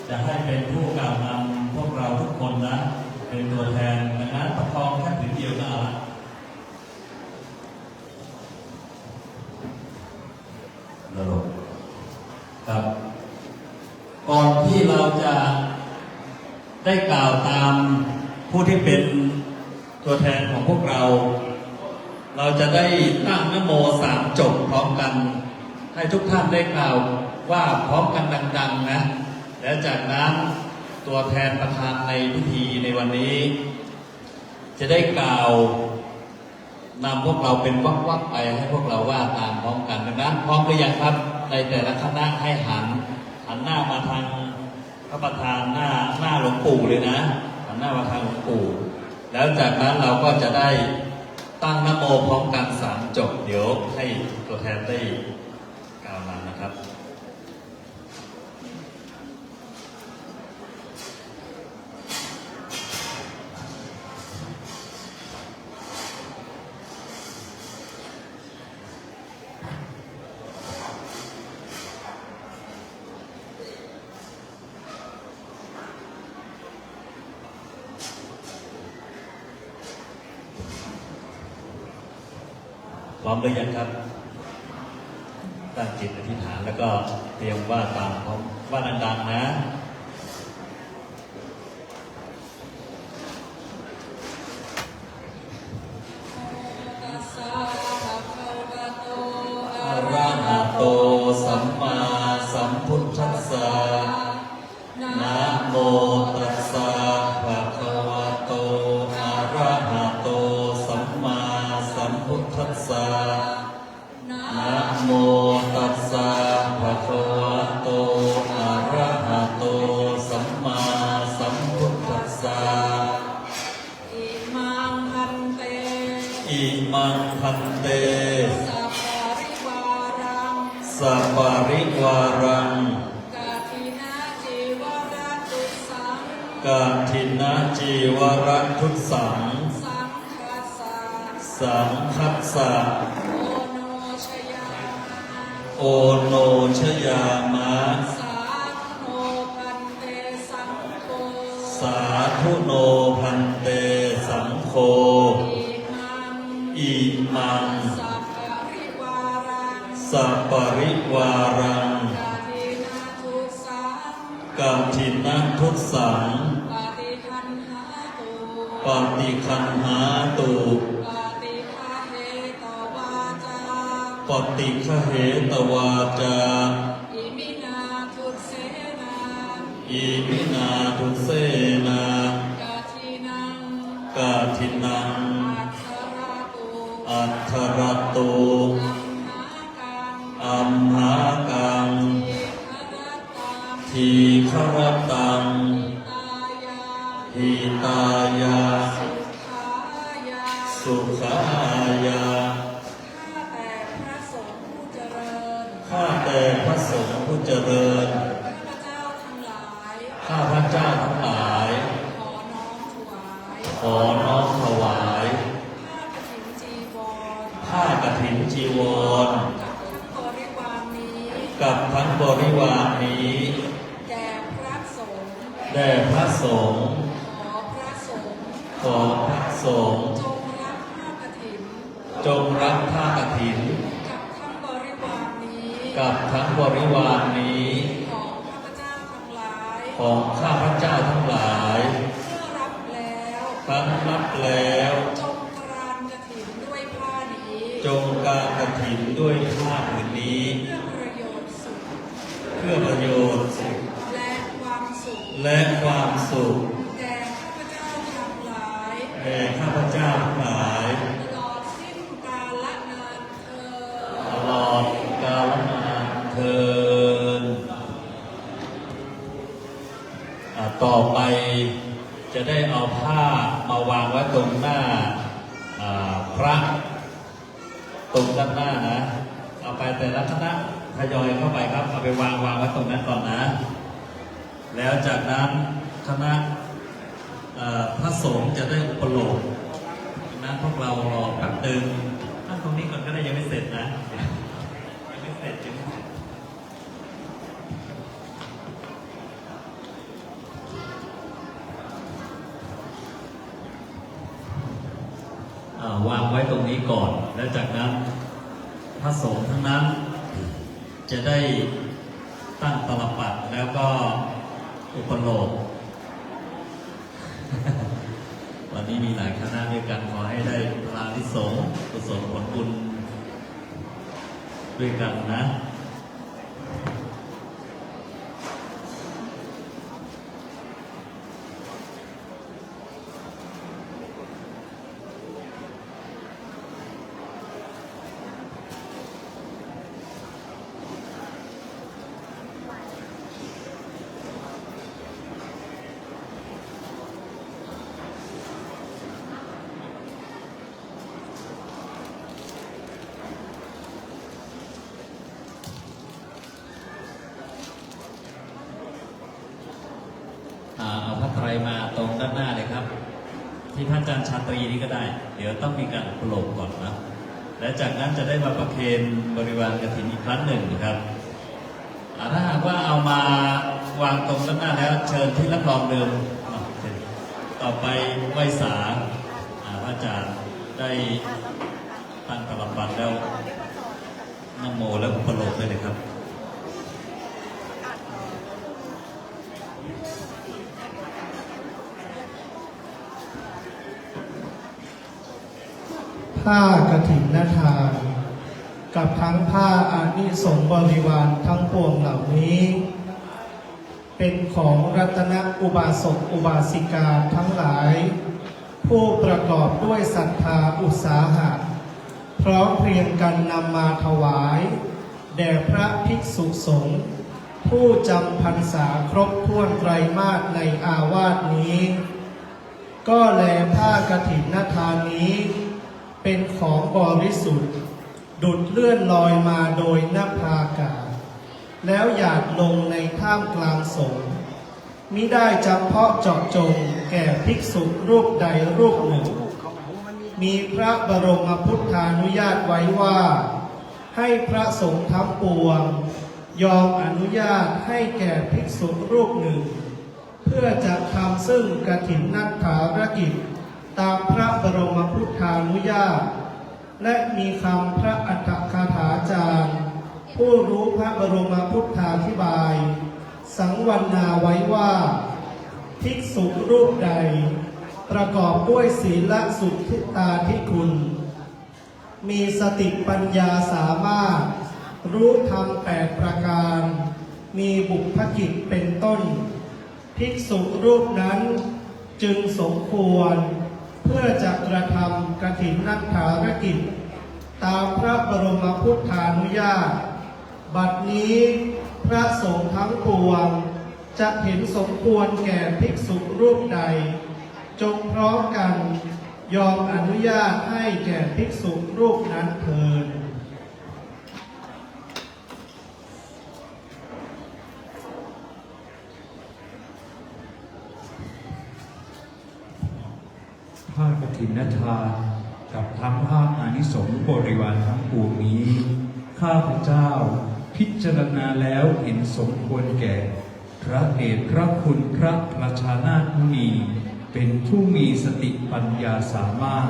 จะให้เป็นผู้กล่าวนำพวกเราทุกคนนะเป็นตัวแทนดังนั้นประคองแค่ผืนเดียวก็เอาละครับก่อนที่เราจะได้กล่าวตามผู้ที่เป็นตัวแทนของพวกเราจะได้ตั้งนะโม3 จบพร้อมกันให้ทุกท่านได้กล่าวว่าพร้อมกันดังๆนะและจากนั้นตัวแทนประธานในพิธีในวันนี้จะได้กล่าวนำพวกเราเป็นวักๆไปให้พวกเราว่าตามพร้อมกันดังนั้นพร้อมหรือยังครับในแต่ละคณะให้หันหน้ามาทางพระประธานหน้าหลวงปู่เลยนะหันหน้ามาทางหลวงปู่แล้วจากนั้นเราก็จะได้ตั้งนะโมพร้อมกัน3 จบเดี๋ยวให้ตัวแทนได้กล่าวนำนะครับพร้อมหรือยังครับตั้งจิตอธิษฐานแล้วก็เตรียมว่าตามพร้อมว่าดังๆนะอะระหะโตสัมมาสัมพุทธัสสะนะโมตัสสะภะคะวะโตอะระหะโตสัมมาสั สสะนะโมตัสสะภะคะวะโตอะระหะโตสัมมาสัมพุทธัสสะอิมังพันเตสัพปะริวารังกาทินะจีวรัทุสังสังคัสสะโอโนชยามะสาธุโนพันเตสังโฆอิมังสัพปริวารังกัมทินะทุสังปฏิคันหาตุปฏิฆเหตวาจาอิมินาทุเสนากาทินังอัทธรตุอัมหากังทีฆรตังหิตายาสุขายาข้าแต่พระสงฆ์ผู้เจริญข้าพระเจ้าทั้งหลายขอน้อมถวายผ้ากฐินจีวรกับทั้งบริวารนี้แด่พระสงฆ์ขอพระสงฆ์จงรับผ้ากฐินกับทั้งบริวารนี้ของข้าพเจ้าทั้งหลายครั้งรับแล้วจงการกฐินด้วยผ้าผืนนี้เพื่อประโยชน์และความสุขแด่ข้าพเจ้าทั้งหลายตลอดกาลนานเทินต่อไปจะได้เอาผ้ามาวางไว้ตรงหน้าพระตรงด้านหน้านะเอาไปแต่ละคณะทยอยเข้าไปครับเอาไปวางไว้ตรงนั้นก่อนนะแล้วจากนั้นคณะพระสงฆ์จะได้อุปโลกนั้นพวกเรารอแป๊บนึงนั่งตรงนี้ก่อนก็ได้ยังไม่เสร็จนะยังไม่เสร็จจึงวางไว้ตรงนี้ก่อนแล้วจากนั้นพระสงฆ์ทั้งนั้นจะได้ตั้งตลปัดแล้วก็อุปโลกวันนี้มีหลายคณะด้วยกันขอให้ได้พลานิสงส์กุศลผลบุญด้วยกันนะเอาพระไตรมาตรงด้านหน้าเลยครับที่พระอาจารย์ชาตรีนี้ก็ได้เดี๋ยวต้องมีการอุปโลกก่อนนะและจากนั้นจะได้มาประเคนบริวารกฐินอีกครั้งหนึ่งนะครับถ้าหากว่าเอามาวางตรงด้านหน้าแล้วเชิญที่รับรองเดิมต่อไปไหว้สาพระอาจารย์ได้ตั้งตลปัดแล้วนะโมแล้วอุปโลกเลยนะครับผ้ากฐินทานกับทั้งผ้าอานิสงส์บริวารทั้งปวงเหล่านี้ เป็นของรัตนอุบาสกอุบาสิกาทั้งหลาย ผู้ประกอบด้วยศรัทธาอุตสาหะ พร้อมเพรียงกันนำมาถวายแด่พระภิกษุสงฆ์ผู้จำพรรษาครบถ้วนไตรมาสในอาวาสนี้ ก็แลผ้ากฐินทานนี้เป็นของบริสุทธิ์ดุจเลื่อนลอยมาโดยนภาอากาศแล้วหยาดลงในท่ามกลางสงฆ์มิได้เฉพาะเจาะจงแก่ภิกษุรูปใดรูปหนึ่งมีพระบรมพุทธานุญาตไว้ว่าให้พระสงฆ์ทั้งปวงยอมอนุญาตให้แก่ภิกษุรูปหนึ่งเพื่อจะทำซึ่งกฐินนักถารกิจตามพระบรมพุทธานุญาตและมีคำพระอัตถคาถาจารย์ผู้รู้พระบรมพุทธาธิบายสังวรณาไว้ว่าภิกษุรูปใดประกอบด้วยศีลสุทธิตาธิคุณมีสติปัญญาสามารถรู้ธรรม8ประการมีบุพกิจเป็นต้นภิกษุรูปนั้นจึงสมควรเพื่อจะกระทำกฐินนักถารกิจตามพระบรมพุทธานุญาตบัดนี้พระสงฆ์ทั้งปวงจะเห็นสมควรแก่ภิกษุรูปใดจงพร้อมกันยอมอนุญาตให้แก่ภิกษุรูปนั้นเถิดผ้ากฐินทานกับทั้งผ้าอานิสงส์บริวารทั้งปวงนี้ข้าพเจ้าพิจารณาแล้วเห็นสมควรแก่พระเดชพระคุณพระประชานาถมุนีเป็นผู้มีสติปัญญาสามารถ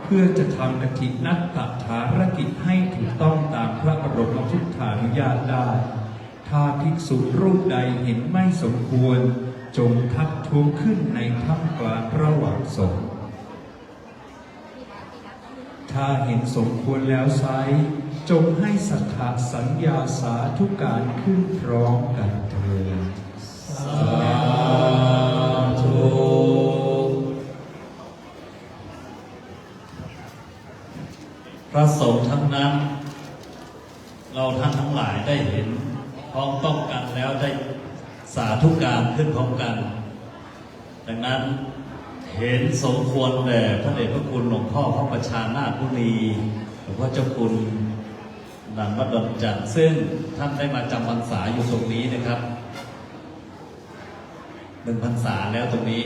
เพื่อจะทำกฐินนักถารกิจให้ถูกต้องตามพระบรมพุทธานุญาตได้ถ้าภิกษุรูปใดเห็นไม่สมควรจงทักท้วงขึ้นในท่ามกลางระหว่างสงฆ์ถ้าเห็นสมควรแล้วไซร้จงให้สัทธาสัญญาสาธุการขึ้นพร้อมกันเถิดสาธุพระสงฆ์ทั้งนั้นเราท่านทั้งหลายได้เห็นพ้องต้องกันแล้วได้สาธุการขึ้นพร้อมกันดังนั้นเห็นสมควรแด่พระเดชพระคุณหลวงพ่อพระประชานาถมุนีหลวงพ่อเจ้าคุณนันทดลจันทร์ซึ่งท่านได้มาจำพรรษาอยู่ตรงนี้นะครับ1 พรรษาแล้วตรงนี้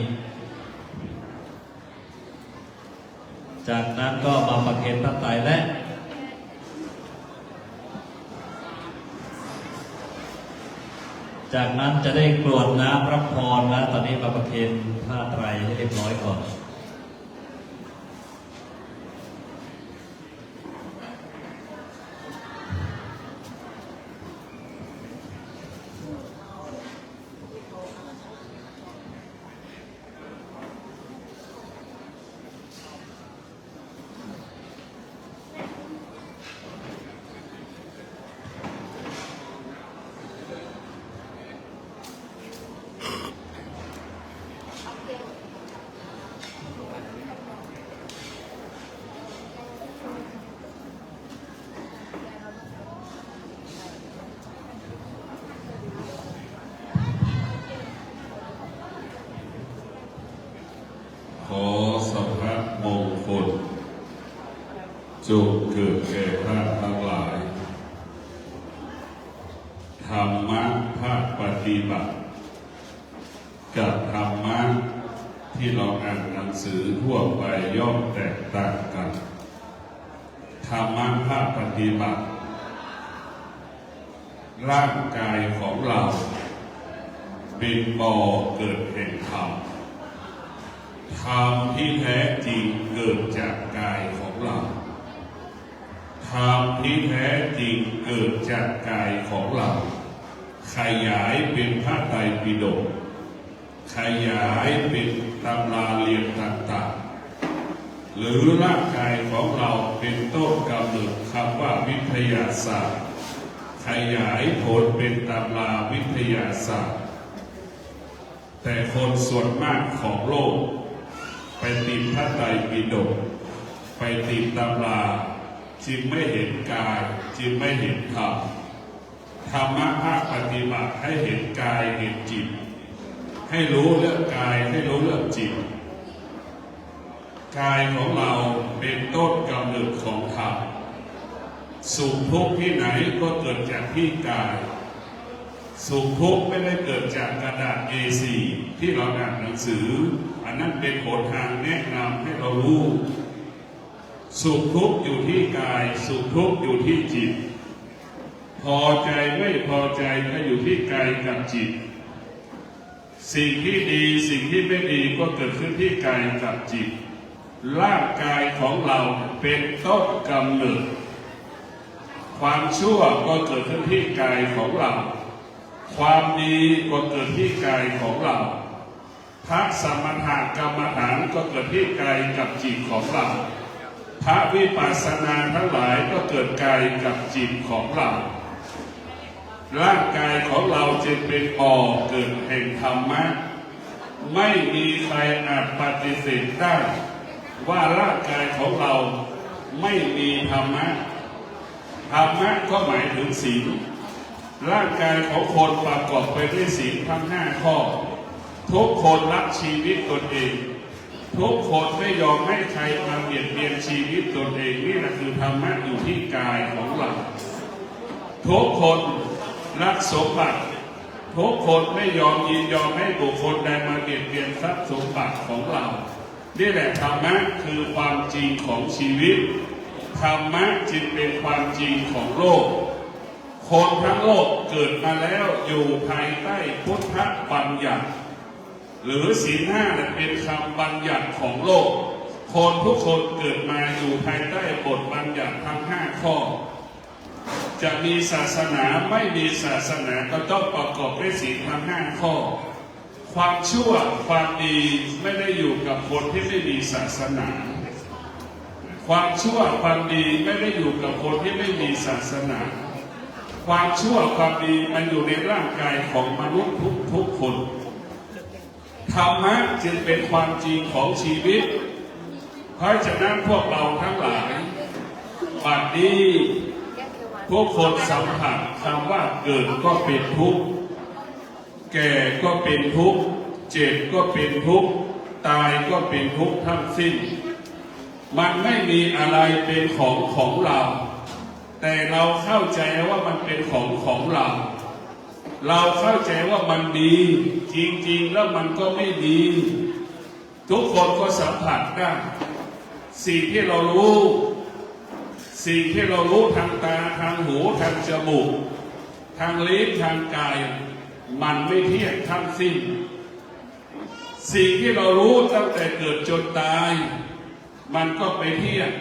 จากนั้นก็มาประเคนพระไตรและจากนั้นจะได้กรวดน้ำรับพรแล้วตอนนี้มาประเคนผ้าไตรให้เรียบร้อยก่อนขอสัพพะมงคลจงเกิดแก่ท่านทั้งหลายธรรมะภาคปฏิบัติกับธรรมะที่เราอ่านหนังสือทั่วไปย่อมแตกต่างกันธรรมะภาคปฏิบัติร่างกายของเราเป็นบ่อเกิดแห่งธรรมธรรมที่แท้จริงเกิดจากกายของเราธรรมที่แท้จริงเกิดจากกายของเราขยายเป็นพระไตรปิฎกขยายเป็นตำราเรียนต่างๆหรือร่างกายของเราเป็นต้นกำเนิดคำว่าวิทยาศาสตร์ขยายผลเป็นตำราวิทยาศาสตร์แต่คนส่วนมากของโลกไปติดพระไตรปิฎกไปติดตำรา จึงไม่เห็นกายจึงไม่เห็นธรรมธรรมะภาคปฏิบัติให้เห็นกายเห็นจิตให้รู้เรื่องกายให้รู้เรื่องจิตกายของเราเป็นต้นกำเนิดของธรรมสุขทุกข์ที่ไหนก็เกิดจากที่กายสุขทุกข์ไม่ได้เกิดจากกระดาษ A4 ที่เราอ่านหนังสืออันนั้นเป็นหนทางแนะนำให้เรารู้สุขทุกข์อยู่ที่กายสุขทุกข์อยู่ที่จิตพอใจไม่พอใจก็อยู่ที่กายกับจิตสิ่งที่ดีสิ่งที่ไม่ดีก็เกิดขึ้นที่กายกับจิตร่างกายของเราเป็นต้นกำเนิดความชั่วก็เกิดขึ้นที่กายของเราความดีก็เกิดที่กายของเราพระสมถะกรรมฐานก็เกิดที่กายกับจิตของเราพระวิปัสสนาทั้งหลายก็เกิดกายกับจิตของเราร่างกายของเราจึงเป็นบ่อเกิดแห่งธรรมะไม่มีใครอาจปฏิเสธได้ว่าร่างกายของเราไม่มีธรรมะธรรมะก็หมายถึงศีลร่างกายของคนประกอบไปด้วยศีลทั้ง5 ข้อทุกคนรักชีวิตตนเองทุกคนไม่ยอมให้ใครมาเบียดเบียนชีวิตตนเองนี่แหละคือธรรมะอยู่ที่กายของเราทุกคนรักสมบัติทุกคนไม่ยอมยินยอมให้บุคคลใดมาเบียดเบียนทรัพย์สมบัติของเรานี่แหละธรรมะคือความจริงของชีวิตธรรมะจึงเป็นความจริงของโลกคนทั้งโลกเกิดมาแล้วอยู่ภายใต้พุทธบัญญัติหรือศีล 5เป็นคำบัญญัติของโลกคนทุกคนเกิดมาอยู่ภายใต้บทบัญญัติทั้ง5 ข้อจะมีศาสนาไม่มีศาสนาก็ต้องประกอบด้วยศีลทั้ง5 ข้อความชั่วความดีไม่ได้อยู่กับคนที่ไม่มีศาสนาความชั่วความดีไม่ได้อยู่กับคนที่ไม่มีศาสนาความชั่วความดีมันอยู่ในร่างกายของมนุษย์ทุกคนธรรมะจึงเป็นความจริงของชีวิตเพราะฉะนั้นพวกเราทั้งหลายบัดนี้ทุกคนสัมผัสคำว่าเกิดก็เป็นทุกข์แก่ก็เป็นทุกข์เจ็บก็เป็นทุกข์ตายก็เป็นทุกข์ทั้งสิ้นมันไม่มีอะไรเป็นของเราแต่เราเข้าใจว่ามันเป็นของเราเราเข้าใจว่ามันดีจริงๆแล้วมันก็ไม่ดีทุกคนก็สัมผัสได้สิ่งที่เรารู้ทางตาทางหูทางจมูกทางลิ้นทางกายมันไม่เที่ยงทั้งสิ้นสิ่งที่เรารู้ตั้งแต่เกิดจนตายมันก็ไปเที่ยง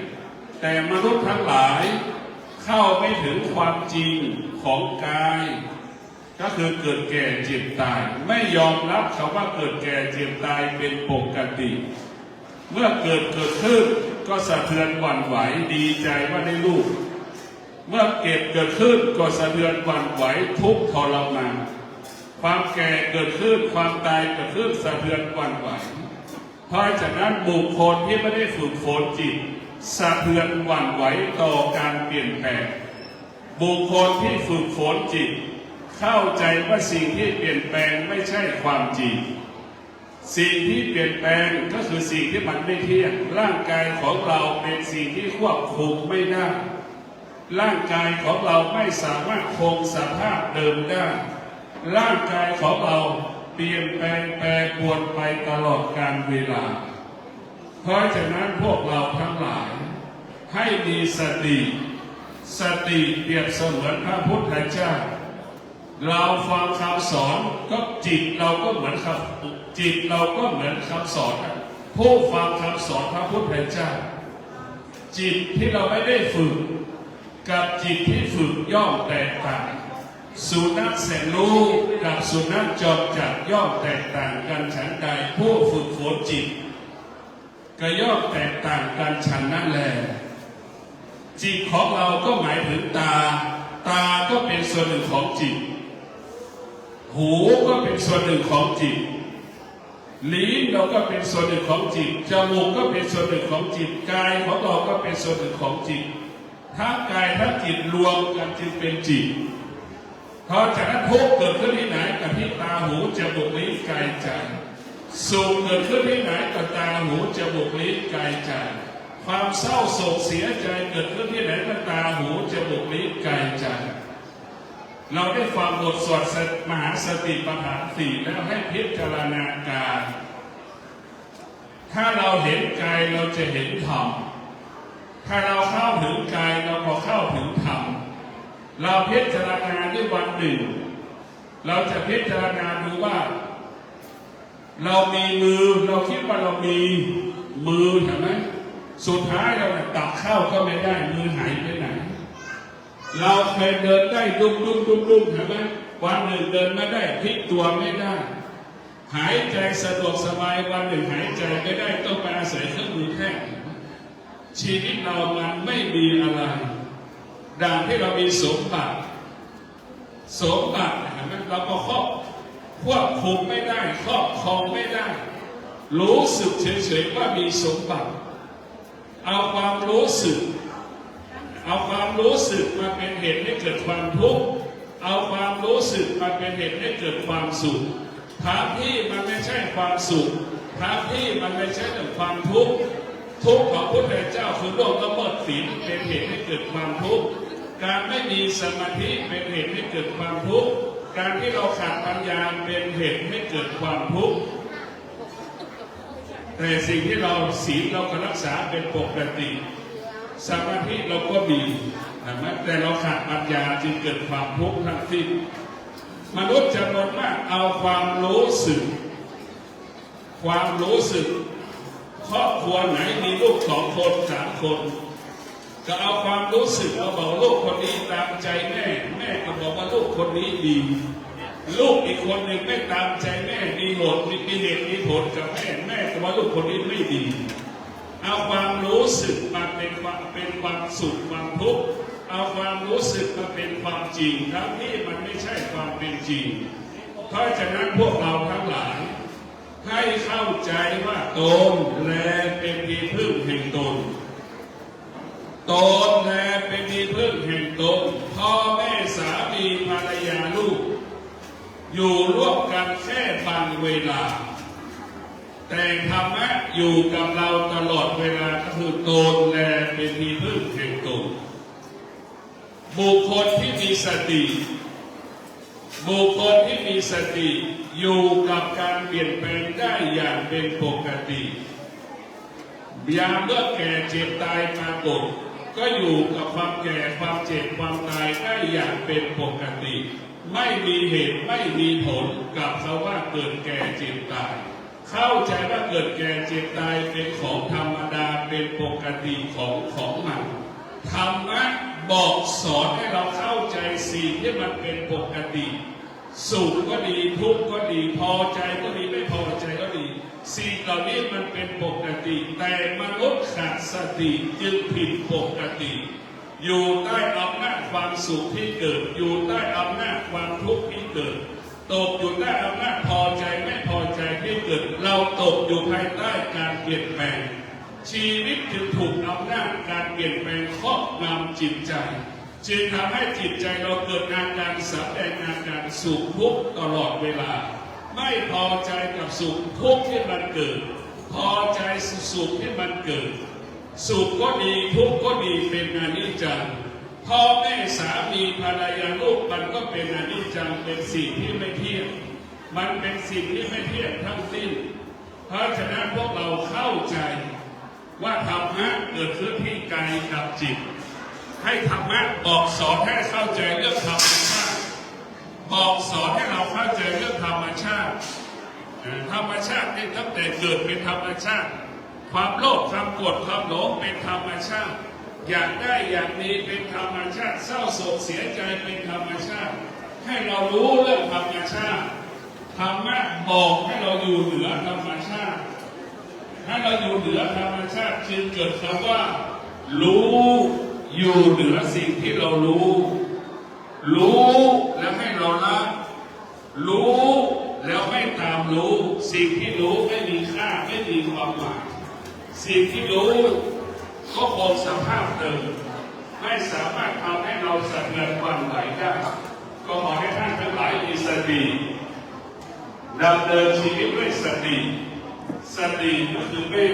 แต่มนุษย์ทั้งหลายเข้าไม่ถึงความจริงของกายก็คือเกิดแก่เจ็บตายไม่ยอมรับคำว่าเกิดแก่เจ็บตายเป็นปกติเมื่อเกิดขึ้นก็สะเทือนหวั่นไหวดีใจว่าได้ลูกเมื่อเกิดขึ้นก็สะเทือนหวั่นไหวทุกข์ทรมานความแก่เกิดขึ้นความตายเกิดขึ้นสะเทือนหวั่นไหวเพราะฉะนั้นบุคคลที่ไม่ได้ฝึกฝนจิตสะเทือนหวั่นไหวต่อการเปลี่ยนแปลงบุคคลที่ฝึกฝนจิตเข้าใจว่าสิ่งที่เปลี่ยนแปลงไม่ใช่ความจริงสิ่งที่เปลี่ยนแปลงก็คือสิ่งที่มันไม่เที่ยงร่างกายของเราเป็นสิ่งที่ควบคุมไม่ได้ร่างกายของเราไม่สามารถคงสภาพเดิมได้ร่างกายของเราเปลี่ยนแปลงแปรปรวนไปตลอดกาลเวลาเพราะฉะนั้นพวกเราทั้งหลายให้มีสติเปรียบเสมือนพระพุทธเจ้าเราฟังคำสอนก็จิตเราก็เหมือนคำสอนผู้ฟังคำสอนพระพุทธเจ้าจิตที่เราไม่ได้ฝึกกับจิตที่ฝึกย่อมแตกต่างสุนัขแสนรู้กับสุนัขจอมจัดย่อมแตกต่างกันฉันใดผู้ฝึกฝนจิตก็ย่อมแตกต่างกันฉันนั้นแลจิตของเราก็หมายถึงตาก็เป็นส่วนหนึ่งของจิตหูก็เป็นส่วนหนึ่งของจิตลิ้นเราก็เป็นส่วนหนึ่งของจิตจมูกก็เป็นส่วนหนึ่งของจิตกายของเราก็เป็นส่วนหนึ่งของจิต ทั้งกายทั้งจิตรวมกันจึงเป็นจิตพอจากนั้นทุกข์เกิดขึ้นที่ไหนกับที่ตาหูจมูกลิ้นกายใจสุขเกิดขึ้นที่ไหนกับตาหูจมูกลิ้นกายใจความเศร้าโศกเสียใจเกิดขึ้นที่ไหนกับตาหูจมูกลิ้นกายใจเราได้ฟังบทสวดมหาสติปัฏฐานสี่แล้วให้พิจารณาการถ้าเราเห็นกายเราจะเห็นธรรมถ้าเราเข้าถึงกายเราก็เข้าถึงธรรมเราพิจารณาด้วยวันหนึ่งเราจะพิจารณาดูว่าเรามีมือเราคิดว่าเรามีมือเห็นไหมสุดท้ายเราตักข้าวก็ไม่ได้มือหายไปไหนเราเคยเดินได้ดุ้มเห็นไหมวันหนึ่งเดินไม่ได้พลิกตัวไม่ได้หายใจสะดวกสบายวันหนึ่งหายใจไม่ได้ต้องไปอาศัยเครื่องมือแพทย์ชีวิตเรามันไม่มีอะไรดังที่เรามีสมบัติเห็นไหมเราก็ควบคุมไม่ได้ครอบครองไม่ได้รู้สึกเฉยๆว่ามีสมบัติเอาความรู้สึกมาเป็นเหตุให้เกิดความทุกข์เอาความรู้สึกมาเป็นเหตุให้เกิดความสุขทั้งที่มันไม่ใช่ความสุขทั้งที่มันไม่ใช่แต่ความทุกข์ของพระพุทธเจ้าคือโลกละเมิดศีลเป็นเหตุให้เกิดความทุกข์การไม่มีสมาธิเป็นเหตุให้เกิดความทุกข์การที่เราขาดปัญญาเป็นเหตุให้เกิดความทุกข์แต่สิ่งที่เราศีลเราก็รักษาเป็นปกติสมาธิเราก็มีแต่เราขาดปัญญาจึงเกิดความทุกข์ทั้งสิ้นมนุษย์จำนวนมากเอาความรู้สึกครอบครัวไหนมีลูก2 คน3 คนก็เอาความรู้สึกเราบอกลูกคนนี้ตามใจแม่ก็บอกว่าลูกคนนี้ดีลูกอีกคนหนึ่งไม่ตามใจแม่มีเหตุมีผลกับแม่ก็ว่าลูกคนนี้ไม่ดีเอาความรู้สึกมาเป็นความสุขความทุกข์เอาความรู้สึกมาเป็นความจริงทั้งที่มันไม่ใช่ความเป็นจริงเพราะฉะนั้นพวกเราทั้งหลายให้เข้าใจว่าตนแลเป็นที่พึ่งแห่งตนแลเป็นที่พึ่งแห่งตนพ่อแม่สามีภรรยาลูกอยู่ร่วมกันแค่บางเวลาแต่ธรรมะอยู่กับเราตลอดเวลาก็คือตนแลเป็นที่พึ่งแห่งตนบุคคลที่มีสติอยู่กับการเปลี่ยนแปลงได้อย่างเป็นปกติยามเมื่อแก่เจ็บตายปรากฏก็อยู่กับความแก่ความเจ็บความตายได้อย่างเป็นปกติไม่มีเหตุไม่มีผลกับคำว่าเกิดแก่เจ็บตายเข้าใจว่าเกิดแก่เจ็บตายเป็นของธรรมดาเป็นปกติของมันธรรมะบอกสอนให้เราเข้าใจสิ่งที่มันเป็นปกติสุขก็ดีทุกข์ก็ดีพอใจก็ดีไม่พอใจก็ดีสิ่งเหล่านี้มันเป็นปกติแต่มนุษย์ขาดสติจึงผิดปกติอยู่ใต้อำนาจความสุขที่เกิดอยู่ใต้อำนาจความทุกข์ที่เกิดตกอยู่ใต้อำนาจพอใจไม่พอใจที่เกิดเราตกอยู่ภายใต้การเปลี่ยนแปลงชีวิตจึงถูกอำนาจการเปลี่ยนแปลงครอบงำจิตใจจึงทำให้จิตใจเราเกิดอาการแสดงอาการสุขทุกข์ตลอดเวลาไม่พอใจกับสุขทุกข์ที่มันเกิดพอใจสุขที่มันเกิดสุขก็ดีทุกข์ก็ดีเป็นอนิจจังพ่อแม่สามีภรรยาลูกมันก็เป็นอนิจจังเป็นสิ่งที่ไม่เที่ยงมันเป็นสิ่งที่ไม่เที่ยงทั้งสิ้นเพราะฉะนั้นพวกเราเข้าใจว่าธรรมะเกิดขึ้นที่กายกับจิตให้ธรรมะบอกสอนให้เข้าใจเรื่องธรรมชาติบอกสอนให้เราเข้าใจเรื่องธรรมชาตินี่ตั้งแต่เกิดเป็นธรรมชาติความโลภความโกรธความหลงเป็นธรรมชาติอยากได้อยากมีเป็นธรรมชาติเศร้าโศกเสียใจเป็นธรรมชาติให้เรารู้เรื่องธรรมชาติธรรมะบอกให้เราอยู่เหนือธรรมชาติให้เราอยู่เหนือธรรมชาติจึงเกิดคำว่ารู้อยู่เหนือสิ่งที่เรารู้แล้วให้เราละรู้แล้วไม่ตามรู้สิ่งที่รู้ไม่มีค่าไม่มีความหมายสิ่งที่รู้ก็คงสภาพเดิมไ ไม่สามารถทำให้เราสะเทือนหวั่นไหวได้ก็ขอให้ท่านทั้งหลายมีสติดำเนินชีวิตด้วยสติสติก็คือแม่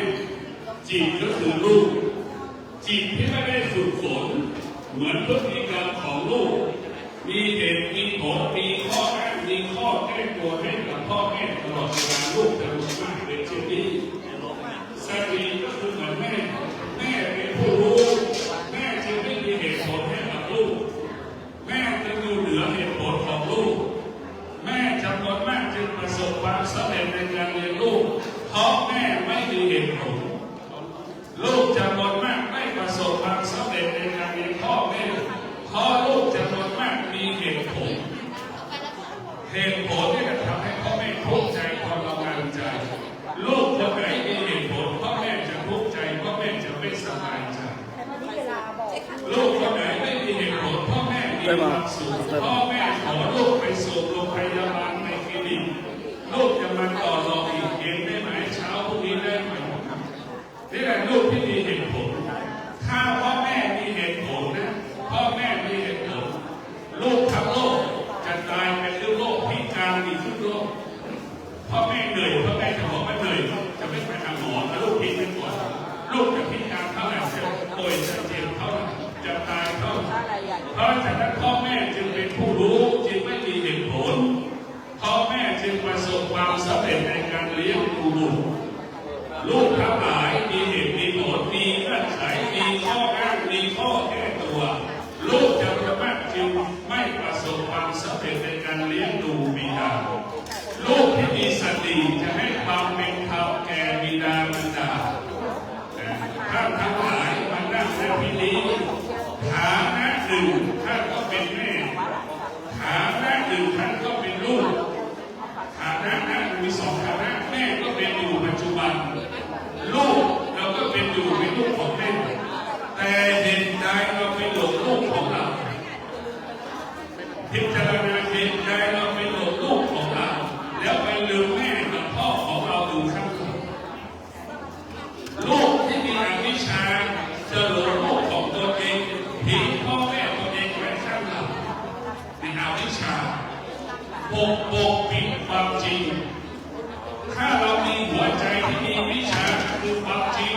จิตก็คือลูกจิตที่ไม่ได้ฝึกฝนเหมือนพฤติกรรมของลูกมีเหตุมีผลมีข้ออ้างมีข้อแก้ตัวให้กับพ่อแม่ตลอดเวลาลูกจะรู้มากเป็นเช่นนี้สติก็คือเหมือนแม่เป็นผู้รู้แม่จึงไม่มีเหตุผลให้กับลูกแม่จะอยู่เหนือเหตุผลของลูกแม่จำนวนมากจึงประสบความสำเร็จในการเลี้ยงลูกเพราะแม่ไม่มีเหตุผลลูกจำนวนมากไม่ประสบความสำเร็จในการเลี้ยงพ่อแม่เพราะลูกจำนวนมากมีเหตุผลที่จะทำให้พ่อแม่ทุกข์ใจทรมานใจลูกคนไหนมีเหตุผลพ่อแม่จะทุกข์ใจพ่อแม่จะไม่สบายใจลูกคนไหนไม่มีเหตุผลพ่อแม่มีความสุขพ่อแม่ขอลูกไปส่งโรงพยาบาลในคลินิกลูกจะมาต่อรองอีกเย็นได้ไหมเช้าพรุ่งนี้ได้ไหมนี่แหละลูกที่มีเหตุผลถ้าพ่อแม่มีเหตุผลนะพ่อแม่มีเหตุผลลูกทั้งโลกจะตายไปด้วยโรคพิการอีกทุกโรคพ่อแม่เหนื่อยพ่อแม่จะบอกว่าเหนื่อยจะไม่ไปหาหมอแล้วลูกพิษไม่ปวดลูกจะพิการเท่าไหร่จะป่วยจะเจ็บเท่าไหร่จะตายเท่าไหร่เพราะฉะนั้นพ่อแม่จึงเป็นผู้รู้จึงไม่มีเหตุผลพ่อแม่จึงประสบความสำเร็จในการเลี้ยงดูบุตรลูกทั้งหลายมีเหตุมีผลมีเงื่อนไขมีข้ออ้างมีข้อแก้ตัวลูกจำนวนมากจึงไม่ประสบความสำเร็จในการเลี้ยงดูบิดาลูกที่มีสติจะให้ความเป็นธรรมแก่บิดามารดาท่านทั้งหลายมานั่งในที่นี้ฐานะหนึ่งท่านก็เป็นแม่ฐานะหนึ่งท่านก็เป็นลูกฐานะนั้นมีสองฐานะแม่ก็เป็นอยู่ปัจจุบันลูกเราก็เป็นอยู่เป็นลูกของแม่แต่เห็นใจเราเป็นหลงลูกของเราพิจารณาเห็นใจเราเป็นหลงลูกของเราแล้วไปลืมแม่กับพ่อของเราดูข้างหลังลูกที่มีอวิชชาจะหลงลูกของตัวเองทิ้งพ่อแม่ตัวเองไว้ข้างหลังในอวิชชาปกปิดความจริงถ้าเรามีหัวใจที่มีวิชาคือความจริง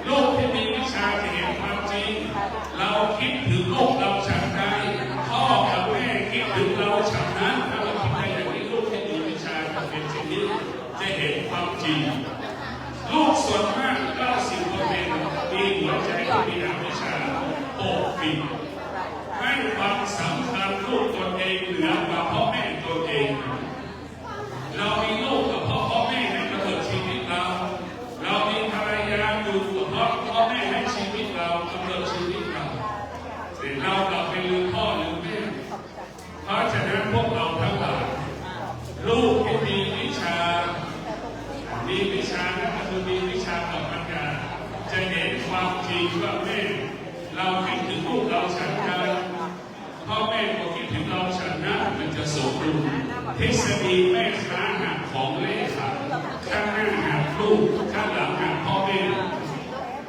ลูกที่มีวิชาจะเห็นความจริงเราคิดถึงลูกเราฉันใดพ่อกับแม่คิดถึงเราฉันนั้นถ้าเราคิดได้อย่างนี้ลูกที่มีวิชาจะเป็นเช่นนี้จะเห็นความจริงลูกส่วนมาก90%มีหัวใจที่มีอวิชชาปกปิดให้ความสำคัญลูกตนเองเหนือกว่าพ่อแม่ตนเองเรามีลูกกับพ่อแม่ให้กำเนิดชีวิตเรามีภรรยาอยู่กับพ่อแม่ให้ชีวิตเรากำเนิดชีวิตเราแต่เรากลับไปลืมพ่อลืมแม่เพราะฉะนั้นพวกเราทั้งหลายลูกที่มีวิชานั่นก็คือมีวิชากับปัญญาจะเห็นความจริงว่าแม่เราคิดถึงลูกเราฉันกันพ่อแม่ก็คิดถึงเราฉันนะมันจะสมดุลทฤษฎีแม่ค้าหักของเล่ค่ะข้างหน้าหักลูกข้างหลังหักพ่อแม่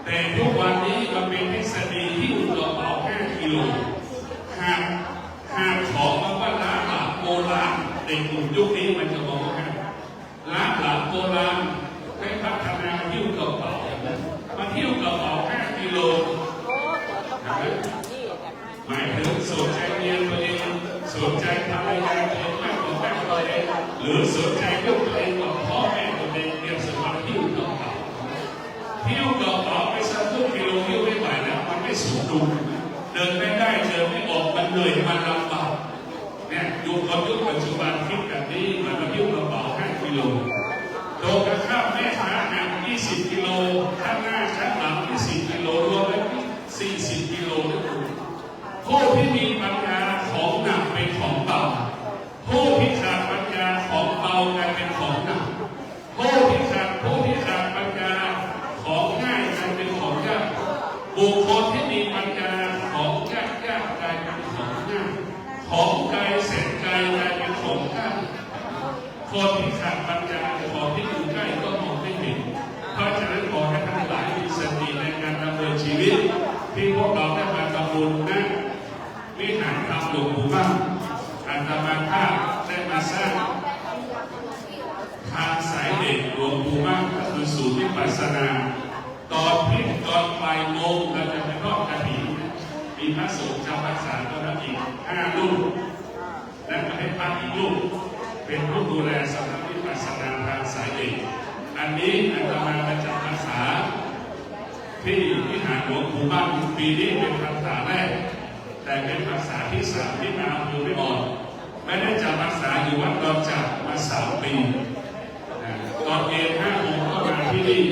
แต่ทุกวันนี้มันเป็นทฤษฎีที่อุดมเอา5 กิโลหักของมันว่าล้างหลังโบราณเด็กกลุ่มยุคนี้มันจะบอกว่าล้างหลังโบราณให้พัฒนาหิ้วกระเป๋ามาหิ้วกระเป๋า5 กิโลหมายถึงสนใจเมียตัวเองสนใจภรรยาตัวเองมากกว่าแม่ตัวเองหรือสนใจลูกตัวเองกว่าพ่อแม่ตัวเองเรียกสมัครหิ้วกระเป๋าไปสักกิโลหิ้วไม่ไหวแล้วมันไม่สมดุลเดินไม่ได้เดินไม่ออกมันเหนื่อยมันลำบากเนี่ยยุคปัจจุบันคิดแบบนี้มันมาหิ้วกระเป๋า5 กิโลโตกระข้ามแม่ค้าหนัก20 กิโลข้างหน้าชั้นหลัง20 กิโลรวมแล้ว40 กิโลด้วยกันผู้ที่มีปัญญาของหนักเป็นของเบาผู้ที่ขาดปัญญาของเบากลายเป็นของหนักผู้ที่ขาดปัญญาของง่ายกลายเป็นของยากบุคคลที่มีปัญญาของยากกลายเป็นของง่ายของไกลแสนไกลกลายเป็นของใกล้คนที่ขาดปัญญาของที่อยู่ใกล้ก็มองไม่เห็นเพราะฉะนั้นขอให้ทั้งหลายมีสติในการดำเนินชีวิตที่พวกเราได้มา อาตมาภาพได้มาสร้างทางสายเด็กหลวงปู่มั่นก็คือศูนย์วิปัสสนาตอนพิธีตอนบ่ายโมงเราจะไปรอบกระถิ่นมีพระสงฆ์จำพรรษาก็แล้วอีก5 รูปและก็ให้พระอีกรูปเป็นผู้ดูแลสำนักวิปัสสนาทางสายเด็กอันนี้อาตมาประจำพรรษาที่วิหารหลวงปู่มั่นปีนี้เป็นพรรษาแรกแต่เป็นพรรษาที่3ที่มาอยู่ไม่อ่อนไม่ได้จำพรรษาอยู่วัดดอนจักมา3 ปีตอนเย็น5 โมงก็มาที่นี่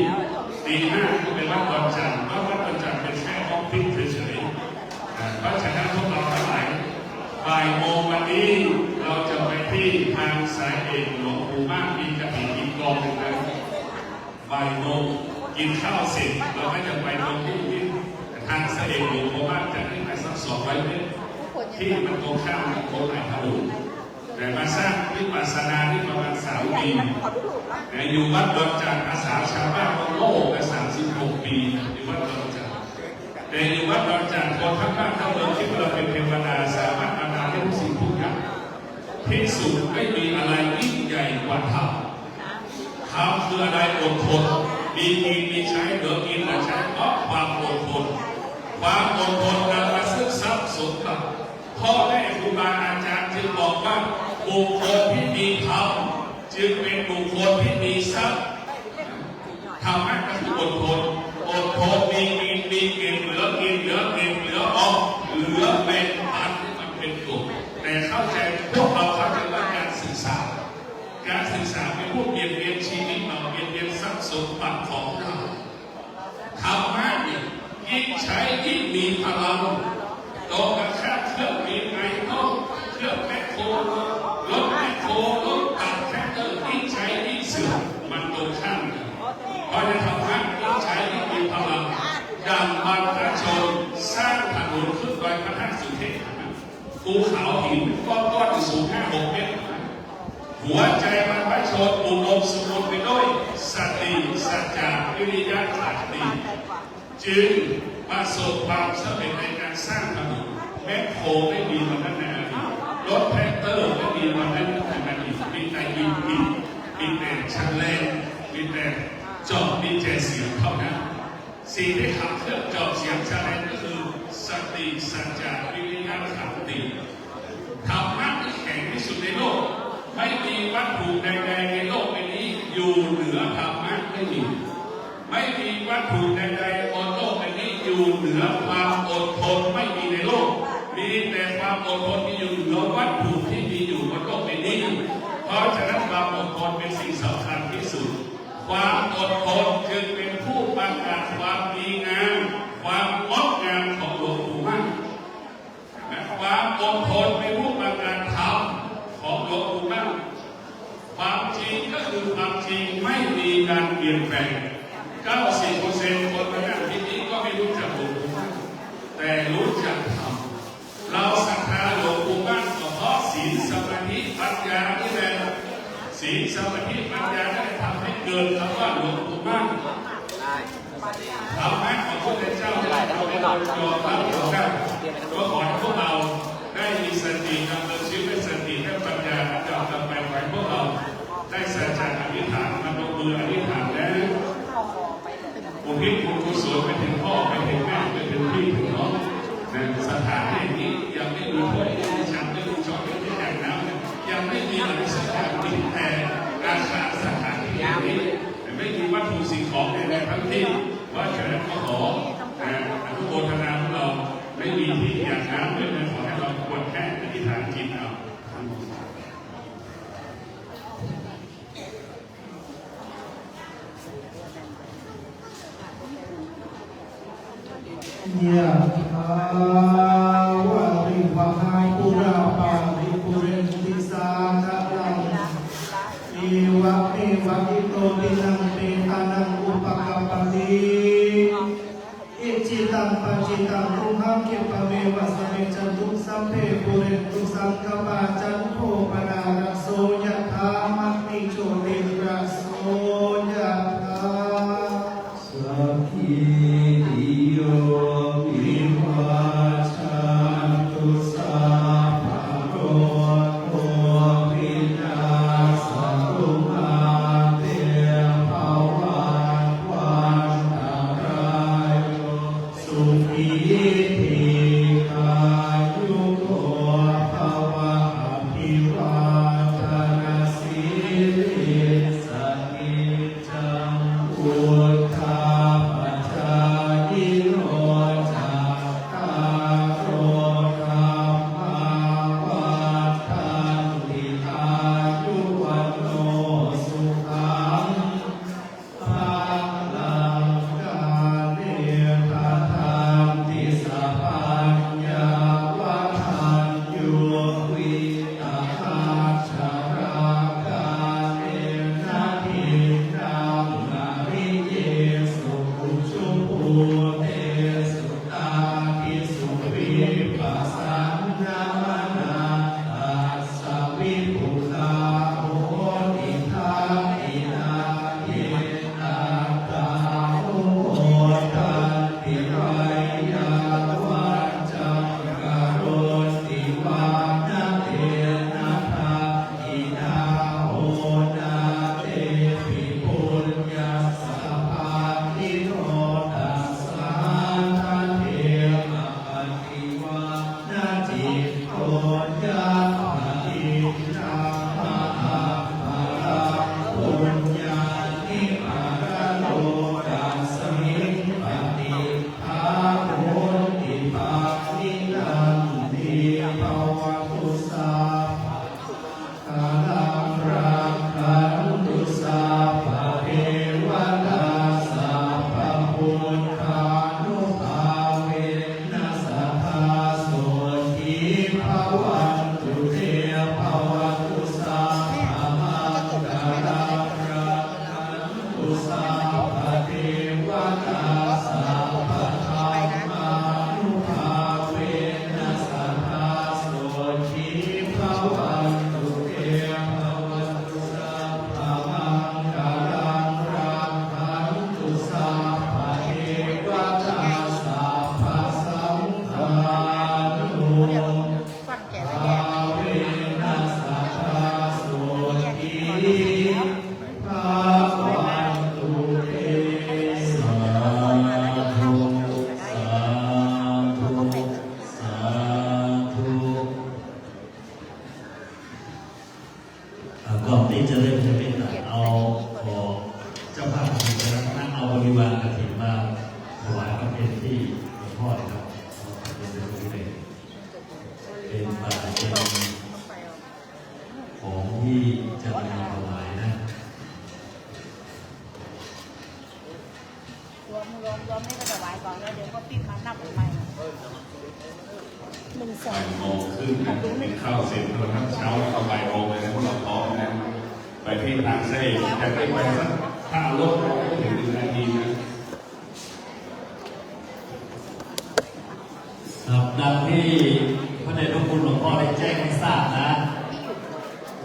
ตี 5ก็เป็นวัดดอนจักเพราะวัดดอนจักเป็นแค่ห้องพิธีเฉยๆเพราะฉะนั้นพวกเราทั้งหลายบ่ายโมงวันนี้เราจะไปที่ทางสายเอกหลวงปู่มั่นมีกระถิ่นอีกกองหนึ่งนะบ่ายโมงกินข้าวเสร็จเราก็จะไปตรงที่ทางสายเอกหลวงปู่มั่นจะให้ไปสัก200 เมตรที่มันตรงข้ามกับโคไหลทะลุแต่มาสร้างวิปัสสนาที่ประมาณ3 ปีอยู่วัดดอนจันทร์อาสาชาวบ้านโลกมา36 ปีอยู่วัดดอนจันทร์แต่อยู่วัดดอนจันทร์คนทั้งบ้านทั้งเมืองที่เราเป็นเทวดาสามารถอาณาได้ทุกสิ่งทุกอย่างที่สุดไม่มีอะไรยิ่งใหญ่กว่าธรรมธรรมคืออะไรอดทนมีกินมีใช้เหลือกินเหลือใช้เพราะความอดทนความอดทนนำมาซึ่งทรัพย์สมบัติพ่อแม่ครูบาอาจารย์จึงบอกว่าบุคคลที่มีธรรมจึงเป็นบุคคลที่มีทรัพย์ธรรมะก็คืออดทนมีกินมีเก็บเหลือกินเหลือเก็บเหลือออกเหลือแบ่งปันมันเป็นกลุ่มแต่เข้าใจพวกเราเข้าใจว่าการศึกษาเป็นพวกเบียดเบียนชีวิตเราเบียดเบียนทรัพย์สมบัติของเราธรรมะเนี่ยยิ่งใช้ยิ่งมีพลังตรงกับค่าเครื่องบินไงต้องเครื่องแมคโครรถแมคโครรถตัดแท็กเตอร์ยิ่งใช้ยิ่งเสื่อมมันตรงข้ามกันเพราะในธรรมะยิ่งใช้ยิ่งมีพลังดังบรรพชนสร้างถนนขึ้นโดยพระธาตุสุเทพภูเขาหินก้อนๆสูง5-6 เมตรหัวใจบรรพชนอุดมสมบูรณ์ไปด้วยสติสัจจะวิริยะขันติจึงประสบความสำเร็จในการสร้างถนนแมคโครไม่มีวันนั้นในอดีตรถแท็กเตอร์ไม่มีวันนั้นในอดีตมีแต่ยิงปีมีแต่ชันแรงมีแต่จอบมีแต่เสียงเท่านั้นสิ่งที่ขับเคลื่อนจอบเสียงชันแรงก็คือสติสัจจะวิริยะขันติธรรมะที่แข็งที่สุดในโลกไม่มีวัตถุใดๆในโลกใบนี้อยู่เหนือธรรมะไม่มีวัตถุใดๆบนโลกใบนี้อยู่เหนือความอดทนไม่มีในโลกมีแต่ความอดทนที่อยู่เหนือวัตถุที่มีอยู่บนโลกใบนี้เพราะฉะนั้นความอดทนเป็นสิ่งสำคัญที่สุดความอดทนจึงเป็นผู้ประกาศความดีงามความงดงามของหลวงปู่มั่นและความอดทนเป็นผู้ประกาศธรรมของหลวงปู่มั่นความจริงก็คือความจริงไม่มีการเปลี่ยนแปลง90% คนมานั่งที่นี้ก็ไม่รู้จักหลวงปู่มั่นแต่รู้จักธรรมเราศรัทธาหลวงปู่มั่นก็เพราะศีลสมาธิปัญญาที่แรงศีลสมาธิปัญญาได้ทำให้เกิดคำว่าหลวงปู่มั่นธรรมะของพระพุทธเจ้าได้ทำให้เรายอมรับได้ก็ขอให้พวกเราได้มีสติดำเนินชีวิตสติและปัญญาจำนำไปไว้พวกเราได้สัจจะอธิษฐานมาลงมืออธิษฐานแล้วอุทิศบุญกุศลไปถึงพ่อไปถึงแม่ไปถึงพี่ถึงน้องในสถานที่นี้ยังไม่มีถ้วยไม่มีชามไม่มีช้อนไม่มีแก้วน้ำยังไม่มีอะไรสักอย่างมีแต่ราคาสถานที่นี้ไม่มีวัตถุสิ่งของใดๆทั้งที่ว่าฉะนั้นก็ขออนุโมทนาของเราไม่มีที่อยากน้ำด้วยนะขอให้เราควรแค่อธิษฐานจิตเอายะถาวะริวหาปุราปาริปุเรนติสาคะลังอีวะเมวะอิโตตินังเปตานังอุปกัปปติอิจิตังปัจจิตังตุหังคิปะเมวะสเมจันตุสัพเพปุเรนตุสังกปาจันโทปนาระโสยะถามะติโชติระโสยะถาสัพพิติโยวิวัชชันตุสัพพะโร นินันติภวตุสาภาลังรักขันตุสาภเทวตาสาภพุทธานุภาเวนัสสัทธาโสทิภวันตุเตภวตุสาภามังคลังรักขันตุสาภเทวตาสาภธรรมานุภาเวนัสสัทธาโสทิภวันตุเตภวตุสาภามังคลังรักขันตุสาภเทวตาสาภสังฆานุ ฟันแก่ ภา แล้วแก่ เวนัสสัทธาโสทิภวันตุเตสาธุสาธุสาธุ ก่อนที่จะเริ่มจะเป็นเอาขอเจ้าภาพที่จะนั่งเอาบริวารกฐินมาถวายพระเพลที่หลวงพ่อครับเป็นบริเวณเป็นบาตรเป็นของที่จะนำมาถวายนะ รวมไม่ก็จะไหวก่อนแล้วเดี๋ยวก็ปิดมานับใหม่100,000 โมงครึ่งนะกินข้าวเสร็จตอนทั้งเช้าแล้วก็บ่ายโมงเลยนะพวกเราพร้อมนะไปที่ทางเส้นจะได้ไปสักถ้ารถไม่ถึง1 นาทีนะครับ ดังที่พระเดชพระคุณหลวงพ่อได้แจ้งให้ทราบนะ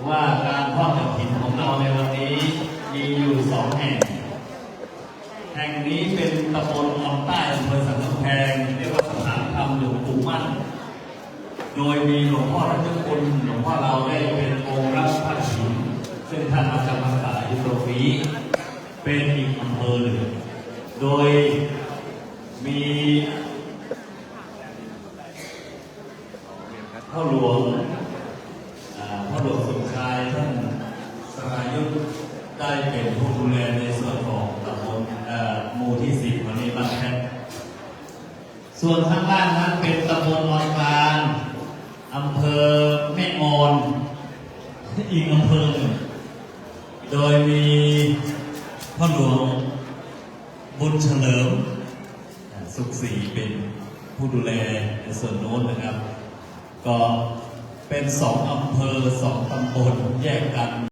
ว่าการทอดกฐินของเราในวันนี้มีอยู่2 แห่ง แห่งนี้เป็นตำบลออนใต้อำเภอสันกำแพงเรียกว่าสถานธรรมหลวงปู่มั่น โดยมีหลวงพ่อท่านเจ้าคุณหลวงพ่อเราได้เป็นองค์รับพระฉินซึ่งท่านมาจำพรรษาอยู่ตรงนี้เป็นอีกอำเภอหนึ่งโดยมีพ่อหลวงสมชายท่านสรายุทธได้เป็นผู้ดูแลในส่วนของตำบลหมู่ที่ 10วันนี้บ้านแพทย์ส่วนข้างล่างนั้นเป็นตำบลออนกลางอำเภอแม่ออนอีกอำเภอหนึ่งโดยมีพ่อหลวงบุญเฉลิมสุขศรีเป็นผู้ดูแลในส่วนโน้นนะครับ ก็เป็น2 อำเภอ 2 ตำบลแยกกัน